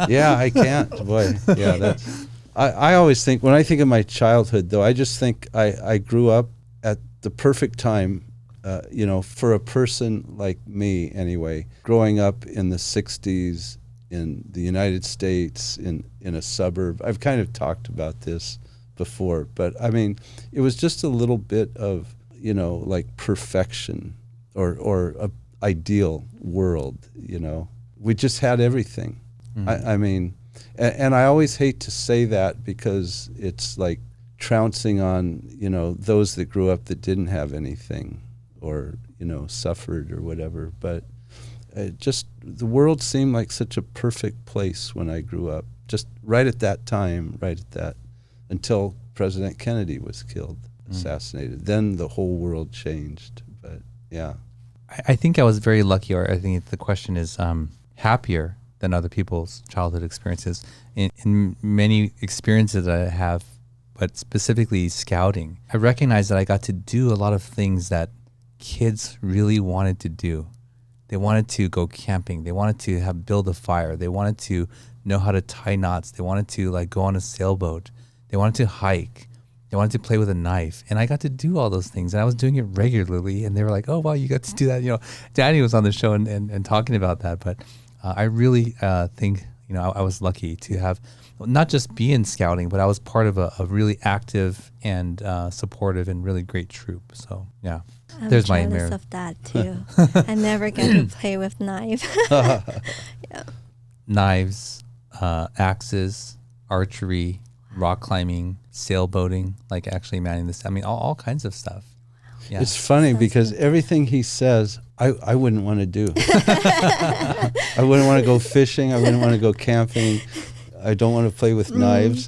Speaker 4: Yeah, I can't. Boy, yeah. That's. I always think, when I think of my childhood, though, I just think I grew up at the perfect time, for a person like me anyway, growing up in the 60s in the United States, in a suburb. I've kind of talked about this before, but I mean, it was just a little bit of, like perfection or a ideal world, We just had everything. I mean, and I always hate to say that because it's like trouncing on, those that grew up that didn't have anything or, suffered or whatever. But the world seemed like such a perfect place when I grew up, just right at that time, until President Kennedy was killed, assassinated. Then the whole world changed. But yeah.
Speaker 3: I think I was very lucky, or I think the question is happier than other people's childhood experiences. In many experiences that I have, but specifically scouting, I recognize that I got to do a lot of things that kids really wanted to do. They wanted to go camping. They wanted to build a fire. They wanted to know how to tie knots. They wanted to go on a sailboat. They wanted to hike. They wanted to play with a knife. And I got to do all those things. And I was doing it regularly. And they were like, oh, wow, you got to do that. Daddy was on the show and talking about that. But I really think, I was lucky to have not just be in scouting, but I was part of a really active and supportive and really great troop. So, yeah.
Speaker 1: I'm
Speaker 3: There's my
Speaker 1: jealous of that, too. I never get to play with knives. Yeah.
Speaker 3: Knives, axes, archery, rock climbing, sailboating, like actually manning this. I mean, all kinds of stuff. Yeah.
Speaker 4: It's funny because everything he says, I wouldn't want to do. I wouldn't want to go fishing. I wouldn't want to go camping. I don't want to play with knives.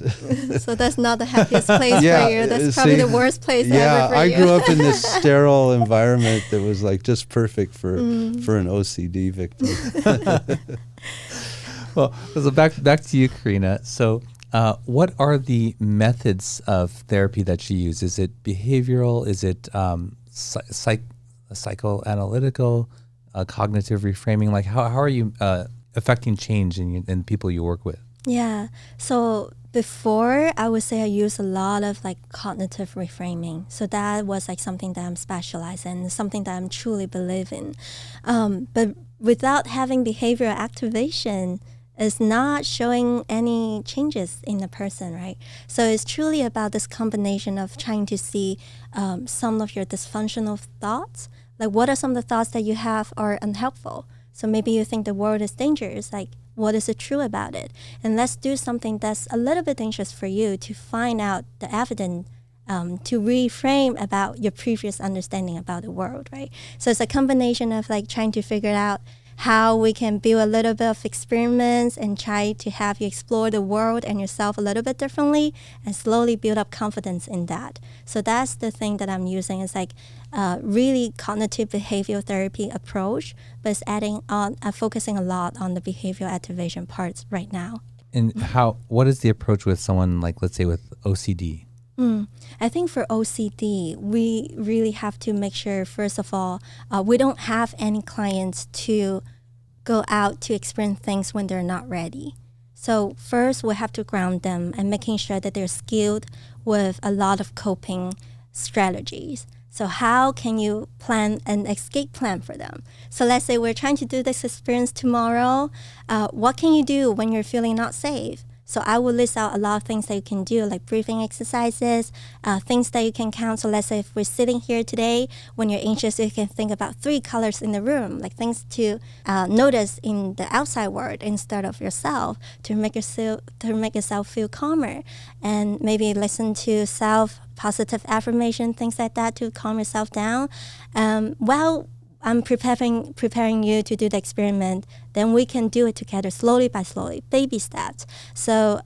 Speaker 1: So that's not the happiest place for you. That's probably the worst place ever for you.
Speaker 4: I grew up in this sterile environment that was like just perfect for an OCD victim.
Speaker 3: Well, so back to you, Karina. So what are the methods of therapy that you use? Is it behavioral? Is it psychoanalytical, cognitive reframing? Like how are you affecting change in people you work with?
Speaker 1: Yeah. So before, I would say I use a lot of cognitive reframing. So that was something that I'm specialized in, something that I'm truly believe in. But without having behavioral activation, is not showing any changes in the person, right? So it's truly about this combination of trying to see some of your dysfunctional thoughts. Like, what are some of the thoughts that you have are unhelpful? So maybe you think the world is dangerous. Like, what is it true about it? And let's do something that's a little bit dangerous for you to find out the evidence, to reframe about your previous understanding about the world, right? So it's a combination of trying to figure out how we can build a little bit of experiments and try to have you explore the world and yourself a little bit differently and slowly build up confidence in that. So that's the thing that I'm using. It's like really cognitive behavioral therapy approach, but it's focusing a lot on the behavioral activation parts right now.
Speaker 3: And what is the approach with someone like, let's say, with OCD?
Speaker 1: I think for OCD, we really have to make sure, first of all, we don't have any clients to go out to experience things when they're not ready. So first, we have to ground them and making sure that they're skilled with a lot of coping strategies. So how can you plan an escape plan for them? So let's say we're trying to do this experience tomorrow. What can you do when you're feeling not safe? So I will list out a lot of things that you can do, like breathing exercises, things that you can count. So let's say if we're sitting here today, when you're anxious, you can think about 3 colors in the room, like things to notice in the outside world instead of yourself, to make yourself feel calmer. And maybe listen to positive affirmation, things like that to calm yourself down. While I'm preparing you to do the experiment, then we can do it together slowly by slowly, baby steps. So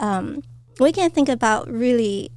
Speaker 1: we can think about really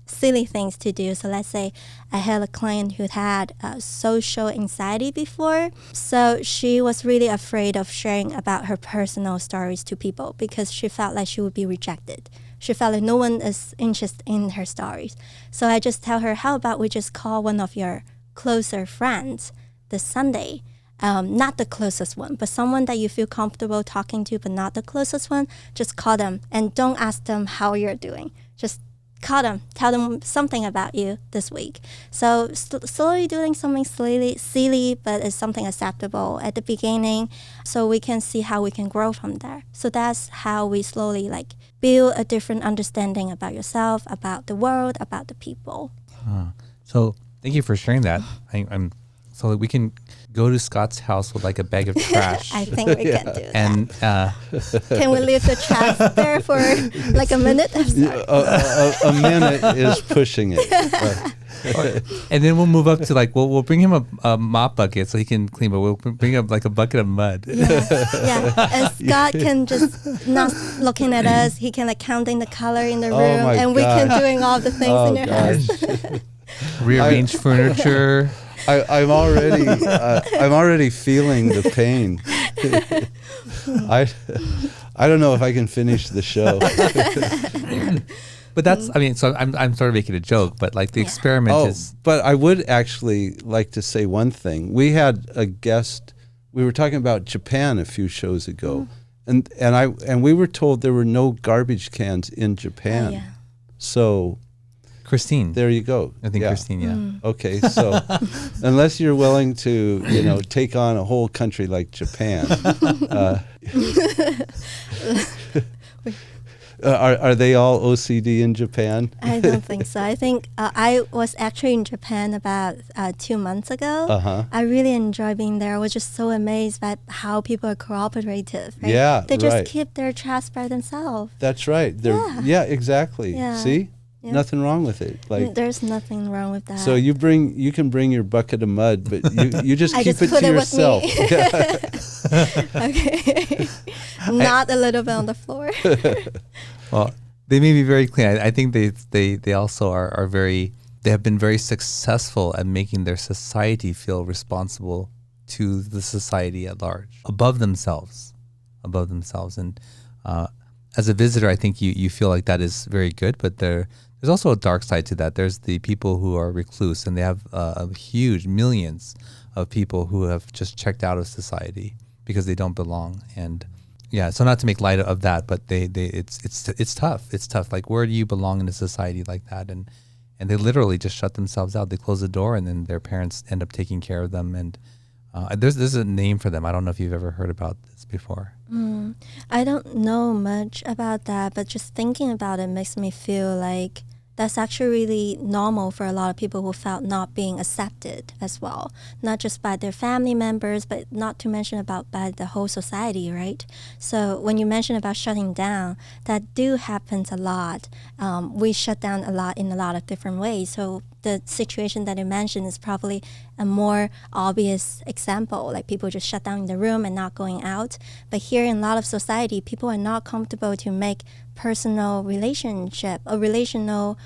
Speaker 1: silly things to do. So let's say I had a client who had social anxiety before. So she was really afraid of sharing about her personal stories to people because she felt like she would be rejected. She felt like no one is interested in her stories. So I just tell her, how about we just call one of your closer friends this Sunday, not the closest one, but someone that you feel comfortable talking to, but not the closest one. Just call them and don't ask them how you're doing. Just call them, tell them something about you this week. So slowly doing something silly, but it's something acceptable at the beginning, so we can see how we can grow from there. So that's how we slowly build a different understanding about yourself, about the world, about the people.
Speaker 3: So thank you for sharing that. So that we can go to Scott's house with a bag of trash.
Speaker 1: I think we can do that.
Speaker 3: And
Speaker 1: can we leave the trash there for a minute? I'm sorry.
Speaker 4: A minute is pushing it.
Speaker 3: And then we'll move up to we'll bring him a mop bucket so he can clean, but we'll bring up a bucket of mud.
Speaker 1: Yeah. And Scott can just not looking at us. He can counting the color in the room, and we can doing all the things in your house.
Speaker 3: Rearrange furniture.
Speaker 4: I'm already feeling the pain. I don't know if I can finish the show.
Speaker 3: But that's, so I'm sort of making a joke, but the experiment is.
Speaker 4: But I would actually like to say one thing. We had a guest. We were talking about Japan a few shows ago, and we were told there were no garbage cans in Japan.
Speaker 1: Yeah.
Speaker 4: So.
Speaker 3: Christine.
Speaker 4: There you go.
Speaker 3: I think Christine, yeah.
Speaker 4: Okay, so unless you're willing to, take on a whole country like Japan, are they all OCD in Japan?
Speaker 1: I don't think so. I think I was actually in Japan about 2 months ago. I really enjoyed being there. I was just so amazed by how people are cooperative. Right?
Speaker 4: Yeah,
Speaker 1: they just keep their trash by themselves.
Speaker 4: That's right. Yeah, exactly.
Speaker 1: Yeah.
Speaker 4: See?
Speaker 1: Yeah.
Speaker 4: Nothing wrong with it.
Speaker 1: There's nothing wrong with that.
Speaker 4: So you can bring your bucket of mud, but you just keep it to yourself.
Speaker 1: Okay. Not a little bit on the floor.
Speaker 3: Well, they may be very clean. I think they also are very. They have been very successful at making their society feel responsible to the society at large, above themselves, and as a visitor, I think you feel like that is very good, but there's also a dark side to that. There's the people who are recluse, and they have a huge millions of people who have just checked out of society because they don't belong. And yeah, so not to make light of that, but it's tough. It's tough. Where do you belong in a society like that? And they literally just shut themselves out. They close the door, and then their parents end up taking care of them. And there's a name for them. I don't know if you've ever heard about this before.
Speaker 1: I don't know much about that, but just thinking about it makes me feel like that's actually really normal for a lot of people who felt not being accepted as well, not just by their family members, but not to mention by the whole society, right? So when you mention about shutting down, that do happens a lot. We shut down a lot in a lot of different ways. So the situation that you mentioned is probably a more obvious example, like people just shut down in the room and not going out. But here in a lot of society, people are not comfortable to make personal relationship or relational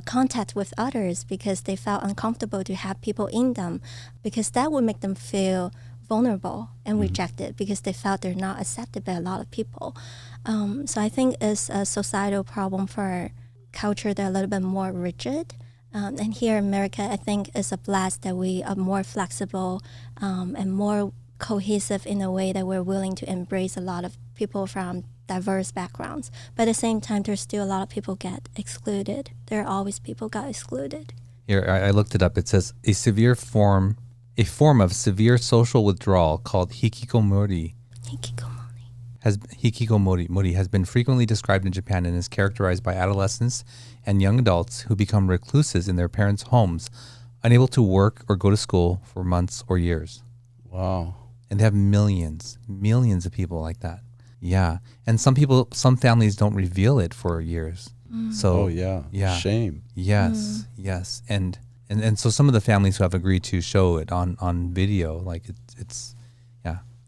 Speaker 1: contact with others because they felt uncomfortable to have people in them, because that would make them feel vulnerable and rejected because they felt they're not accepted by a lot of people. So I think it's a societal problem for culture that are a little bit more rigid. And here in America, I think it's a blast that we are more flexible and more cohesive in a way that we're willing to embrace a lot of people from diverse backgrounds. But at the same time, there's still a lot of people get excluded. There are always people got excluded.
Speaker 3: Here, I looked it up. It says a form of severe social withdrawal called hikikomori has been frequently described in Japan and is characterized by adolescents and young adults who become recluses in their parents' homes, unable to work or go to school for months or years.
Speaker 4: Wow.
Speaker 3: And they have millions of people like that. Yeah. And some families don't reveal it for years. So
Speaker 4: yeah. Shame.
Speaker 3: Yes. Yes. And so some of the families who have agreed to show it on video, like it's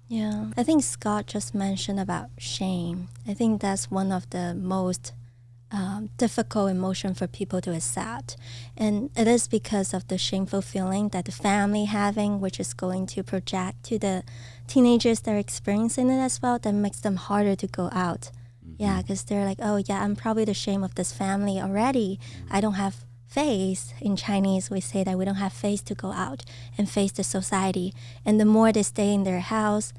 Speaker 1: Yeah. I think Scott just mentioned about shame. I think that's one of the most difficult emotion for people to accept. And it is because of the shameful feeling that the family having, which is going to project to the teenagers that are experiencing it as well, that makes them harder to go out. Yeah, because they're like, oh yeah, I'm probably the shame of this family already. I don't have face. In Chinese, we say that we don't have face to go out and face the society. And the more they stay in their house,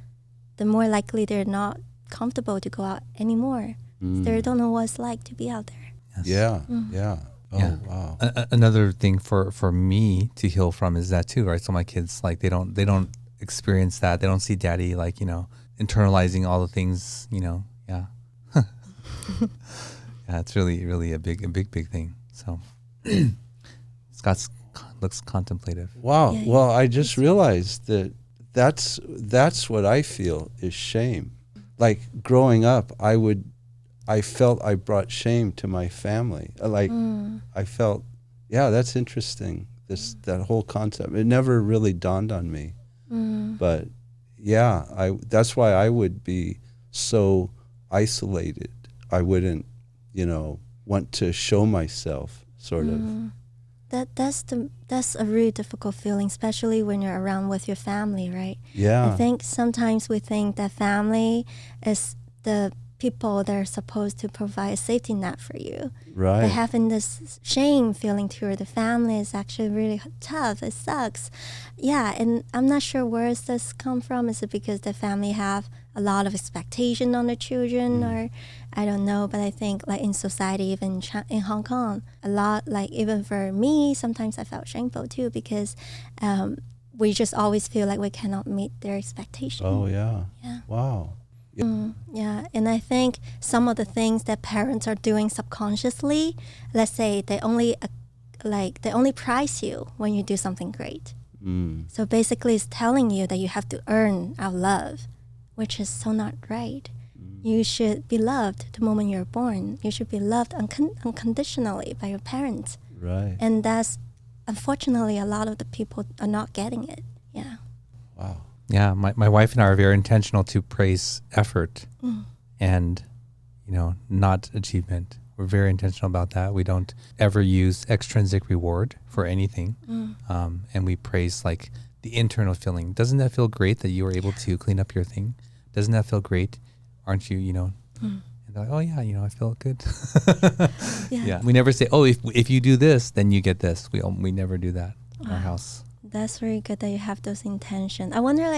Speaker 1: the more likely they're not comfortable to go out anymore. They don't know what it's like to be out there.
Speaker 3: Yes.
Speaker 4: Yeah. Oh,
Speaker 3: yeah.
Speaker 4: Wow.
Speaker 3: Another thing for me to heal from is that too, right? So my kids, like, they don't experience that. They don't see daddy, like, internalizing all the things, Yeah. Yeah, it's really a big thing. So Scott looks contemplative.
Speaker 4: Wow.
Speaker 1: Yeah,
Speaker 4: Well, I just realized that's what I feel is shame. Like growing up, I felt I brought shame to my family. I felt, that's interesting. That whole concept. It never really dawned on me. But that's why I would be so isolated. I wouldn't, want to show myself sort of.
Speaker 1: That's a really difficult feeling, especially when you're around with your family, right?
Speaker 4: Yeah.
Speaker 1: I think sometimes we think that family is the people that are supposed to provide a safety net for you.
Speaker 4: Right.
Speaker 1: But having this shame feeling toward the family is actually really tough. It sucks. Yeah, and I'm not sure where does this come from. Is it because the family have a lot of expectation on the children, or I don't know. But I think like in society, even in Hong Kong, a lot, like even for me, sometimes I felt shameful too because we just always feel like we cannot meet their expectation.
Speaker 4: Oh, yeah.
Speaker 1: Yeah.
Speaker 4: Wow.
Speaker 1: Yeah, and I think some of the things that parents are doing subconsciously, let's say they only prize you when you do something great. So basically it's telling you that you have to earn our love, which is so not right. You should be loved the moment you're born. You should be loved unconditionally by your parents.
Speaker 4: Right.
Speaker 1: And that's, unfortunately, a lot of the people are not getting it. Yeah.
Speaker 4: Wow.
Speaker 3: Yeah, my wife and I are very intentional to praise effort and, not achievement. We're very intentional about that. We don't ever use extrinsic reward for anything. And we praise like the internal feeling. Doesn't that feel great that you were able to clean up your thing? Doesn't that feel great? Aren't you, And they're like, oh yeah, I feel good. Yeah. We never say, oh, if you do this, then you get this. We never do that in our house.
Speaker 1: That's very good that you have those intentions. I wonder,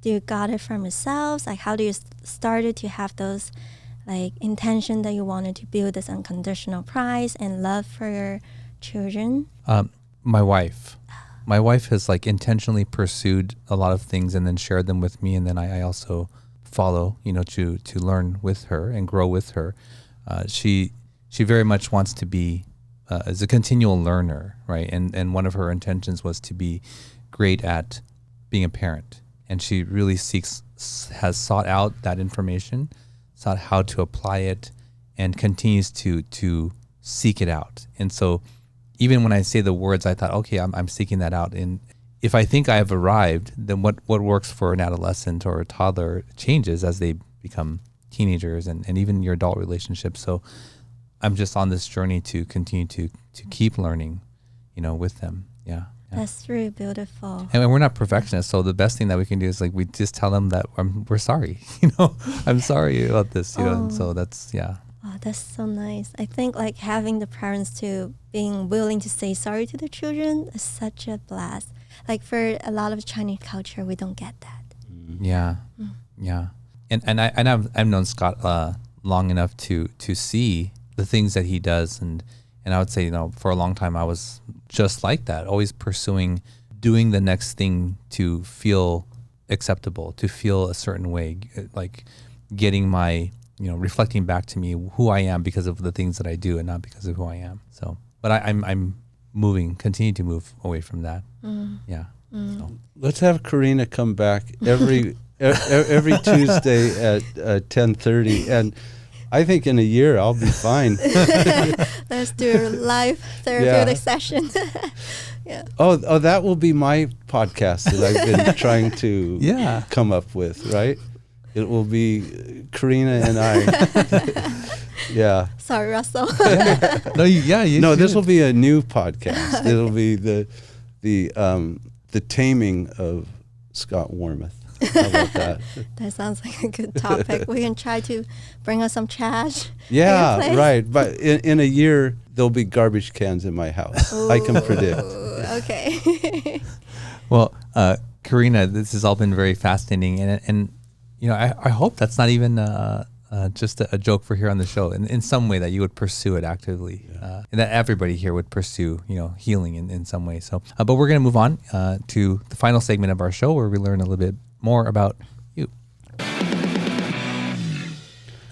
Speaker 1: do you got it from yourselves? Like, how do you started to have those, intention that you wanted to build this unconditional prize and love for your children?
Speaker 3: My wife has intentionally pursued a lot of things and then shared them with me, and then I also follow, to learn with her and grow with her. She very much wants to be as a continual learner, right? And one of her intentions was to be great at being a parent. And she really has sought out that information, sought how to apply it, and continues to seek it out. And so even when I say the words, I thought, okay, I'm seeking that out. And if I think I have arrived, then what works for an adolescent or a toddler changes as they become teenagers and even your adult relationships. So I'm just on this journey to continue to keep learning, with them. Yeah.
Speaker 1: That's really beautiful.
Speaker 3: And we're not perfectionists, so the best thing that we can do is like we just tell them that we're sorry. I'm sorry about this. And so that's
Speaker 1: Oh, that's so nice. I think like having the parents to being willing to say sorry to the children is such a blast. Like for a lot of Chinese culture, we don't get that.
Speaker 3: Yeah, yeah. And I've known Scott long enough to see the things that he does, and I would say for a long time I was just like that, always pursuing doing the next thing to feel acceptable, to feel a certain way, like getting my reflecting back to me who I am because of the things that I do and not because of who I am. So, but I'm continue to move away from that. Yeah. So.
Speaker 4: Let's have Karina come back every Tuesday at 10:30, and I think in a year I'll be fine.
Speaker 1: Let's do a live therapeutic session. Yeah.
Speaker 4: Oh, that will be my podcast that I've been trying to come up with, right? It will be Karina and I. Yeah.
Speaker 1: Sorry, Russell.
Speaker 3: No,
Speaker 4: this will be a new podcast. It'll be the taming of Scott Warmoth. How about that?
Speaker 1: That sounds like a good topic. We can try to bring us some trash.
Speaker 4: Yeah, right. But in a year, there'll be garbage cans in my house. Ooh, I can predict.
Speaker 1: Okay.
Speaker 3: Well, Karina, this has all been very fascinating, and I hope that's not even just a joke for here on the show. In some way, that you would pursue it actively, and that everybody here would pursue, healing in some way. So, but we're going to move on to the final segment of our show, where we learn a little bit more about you.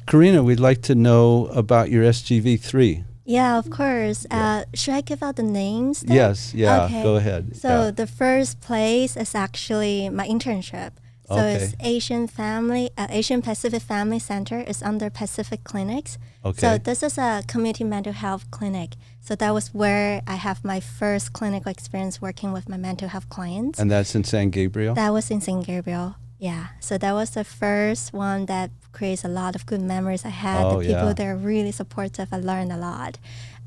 Speaker 4: Karina, we'd like to know about your SGV3.
Speaker 1: Yeah, of course. Should I give out the names then?
Speaker 4: Yes,
Speaker 1: Okay.
Speaker 4: Go ahead.
Speaker 1: So the first place is actually my internship. So it's Asian Pacific Family Center. It's under Pacific Clinics.
Speaker 4: Okay.
Speaker 1: So this is a community mental health clinic. So that was where I have my first clinical experience working with my mental health clients.
Speaker 4: And that's in San Gabriel?
Speaker 1: That was in San Gabriel. Yeah. So that was the first one that creates a lot of good memories I had. The people that are really supportive. I learned a lot.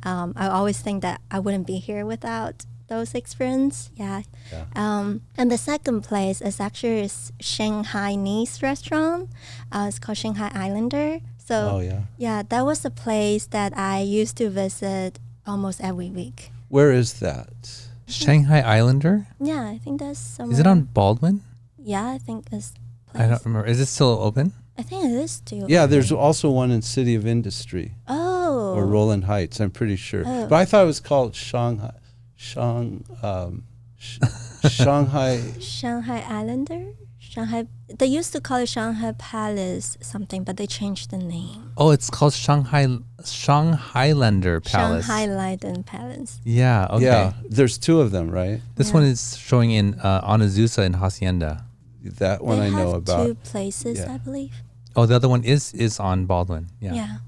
Speaker 1: I always think that I wouldn't be here without those experience. And the second place is actually Shanghainese restaurant. It's called Shanghai Islander. So that was a place that I used to visit almost every week.
Speaker 4: Where is that?
Speaker 3: Shanghai Islander?
Speaker 1: Yeah, I think that's somewhere.
Speaker 3: Is it on Baldwin?
Speaker 1: Yeah, I think it's place.
Speaker 3: I don't remember. Is it still open?
Speaker 1: I think it is still
Speaker 4: Yeah,
Speaker 1: open.
Speaker 4: there's also one in City of Industry.
Speaker 1: Oh.
Speaker 4: Or Roland Heights, I'm pretty sure.
Speaker 1: Oh.
Speaker 4: But I thought it was called Shanghai
Speaker 1: Islander? They used to call it Shanghai Palace something, but they changed the name.
Speaker 3: Oh, it's called Shanghailander Palace.
Speaker 1: Shanghailander Palace.
Speaker 3: Yeah, okay.
Speaker 4: Yeah, there's two of them, right?
Speaker 3: This one is showing in on Azusa in Hacienda.
Speaker 4: That one I know about.
Speaker 1: Two places, I believe.
Speaker 3: Oh, the other one is on Baldwin. Yeah.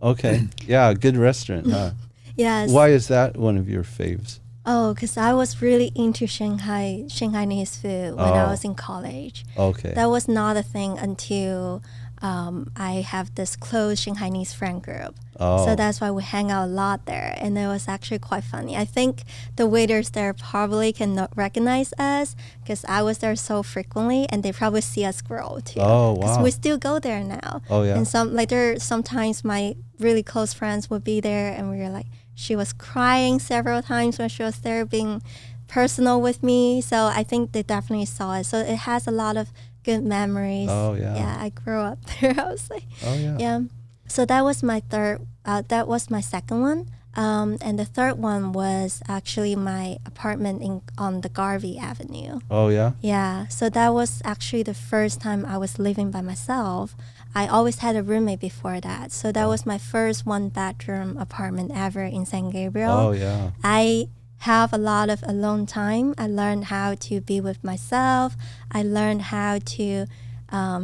Speaker 4: Okay. Yeah, good restaurant, huh?
Speaker 1: Yes.
Speaker 4: Why is that one of your faves?
Speaker 1: Oh, because I was really into Shanghainese food when I was in college.
Speaker 4: Okay.
Speaker 1: That was not a thing until I have this close Shanghainese friend group.
Speaker 4: Oh.
Speaker 1: So that's why we hang out a lot there. And it was actually quite funny. I think the waiters there probably cannot recognize us because I was there so frequently, and they probably see us grow too.
Speaker 4: Oh, wow.
Speaker 1: Because we still go there now.
Speaker 4: Oh, yeah.
Speaker 1: And sometimes my really close friends would be there, and we were like, she was crying several times when she was there, being personal with me. So I think they definitely saw it. So it has a lot of good memories.
Speaker 4: Oh, yeah.
Speaker 1: Yeah, I grew up there, I was like.
Speaker 4: Oh, yeah.
Speaker 1: Yeah. So that was my my second one. And the third one was actually my apartment on the Garvey Avenue.
Speaker 4: Oh, yeah?
Speaker 1: Yeah. So that was actually the first time I was living by myself. I always had a roommate before that. So that was my first one-bedroom apartment ever in San Gabriel.
Speaker 4: Oh, yeah.
Speaker 1: I have a lot of alone time. I learned how to be with myself. I learned how to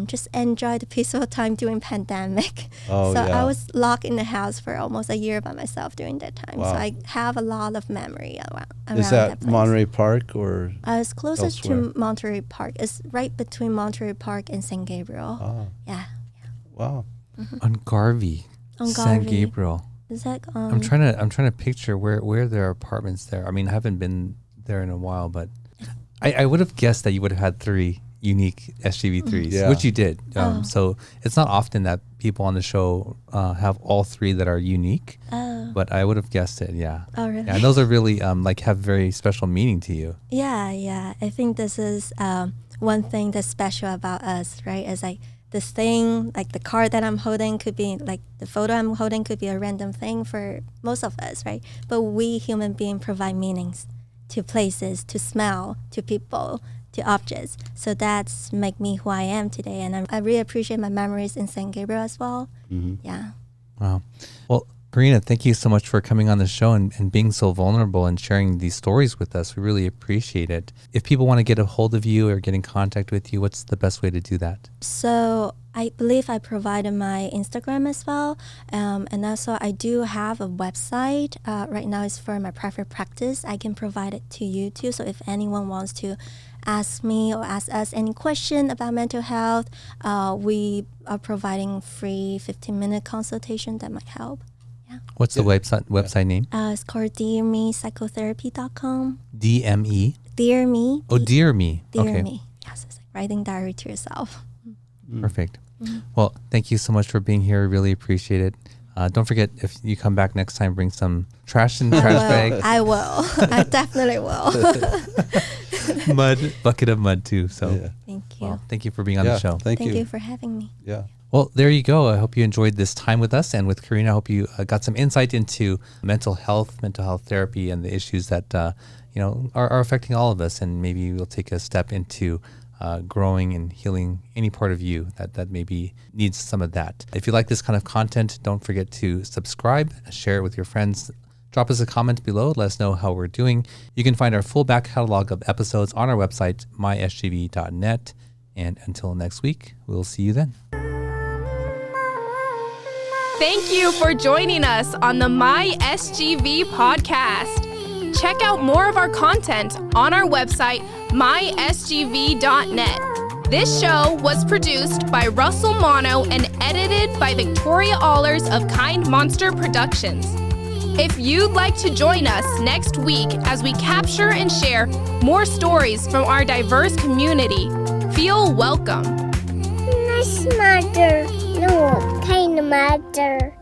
Speaker 1: just enjoy the peaceful time during pandemic.
Speaker 4: Oh,
Speaker 1: so
Speaker 4: yeah.
Speaker 1: I was locked in the house for almost a year by myself during that time.
Speaker 4: Wow.
Speaker 1: So I have a lot of memory around
Speaker 4: Is
Speaker 1: that
Speaker 4: that
Speaker 1: place.
Speaker 4: Monterey Park or?
Speaker 1: It's closest
Speaker 4: elsewhere?
Speaker 1: to Monterey Park. It's right between Monterey Park and San Gabriel.
Speaker 4: Oh,
Speaker 1: Yeah.
Speaker 4: wow.
Speaker 3: On Garvey,
Speaker 1: On
Speaker 3: San
Speaker 1: Garvey.
Speaker 3: Gabriel.
Speaker 1: Is that
Speaker 3: I'm trying to picture where there are apartments there. I mean, I haven't been there in a while, but I would have guessed that you would have had 3 unique SGV3s,
Speaker 4: Yeah.
Speaker 3: which you did.
Speaker 1: Oh.
Speaker 3: So it's not often that people on the show have all 3 that are unique, but I would have guessed it. Yeah.
Speaker 1: Oh, really?
Speaker 3: Yeah, and those are really like have very special meaning to you.
Speaker 1: Yeah. I think this is one thing that's special about us, right? Is like this thing, like the card that I'm holding could be, like the photo I'm holding could be a random thing for most of us, right? But we human beings provide meanings to places, to smell, to people, to objects. So that's make me who I am today. And I really appreciate my memories in San Gabriel as well.
Speaker 4: Mm-hmm.
Speaker 1: Yeah.
Speaker 3: Wow. Well, Karina, thank you so much for coming on the show and being so vulnerable and sharing these stories with us. We really appreciate it. If people want to get a hold of you or get in contact with you, what's the best way to do that?
Speaker 1: So I believe I provided my Instagram as well. And also I do have a website. Right now it's for my private practice. I can provide it to you too. So if anyone wants to ask me or ask us any question about mental health, we are providing free 15-minute consultation that might help.
Speaker 3: What's the website name?
Speaker 1: It's called dearmepsychotherapy.com.
Speaker 3: DME?
Speaker 1: Dear Me.
Speaker 3: Oh, Dear Me.
Speaker 1: Dear
Speaker 3: Okay.
Speaker 1: Me. Yes, it's like writing diary to yourself.
Speaker 3: Perfect. Well, thank you so much for being here. I really appreciate it. Don't forget, if you come back next time, bring some trash in the trash bag.
Speaker 1: I will. I definitely will.
Speaker 3: Bucket of mud too. So
Speaker 4: Yeah.
Speaker 1: Thank you.
Speaker 3: well, thank you for being on the show.
Speaker 4: Thank
Speaker 1: Thank
Speaker 4: you.
Speaker 1: you for having me.
Speaker 4: Yeah.
Speaker 3: Well, there you go. I hope you enjoyed this time with us and with Karina. I hope you got some insight into mental health therapy, and the issues that are affecting all of us. And maybe we'll take a step into growing and healing any part of you that maybe needs some of that. If you like this kind of content, don't forget to subscribe, share it with your friends. Drop us a comment below. Let us know how we're doing. You can find our full back catalog of episodes on our website, mysgv.net. And until next week, we'll see you then.
Speaker 2: Thank you for joining us on the My SGV podcast. Check out more of our content on our website, mysgv.net. This show was produced by Russell Mono and edited by Victoria Allers of Kind Monster Productions. If you'd like to join us next week as we capture and share more stories from our diverse community, feel welcome.
Speaker 6: Nice mother. No, kind mother.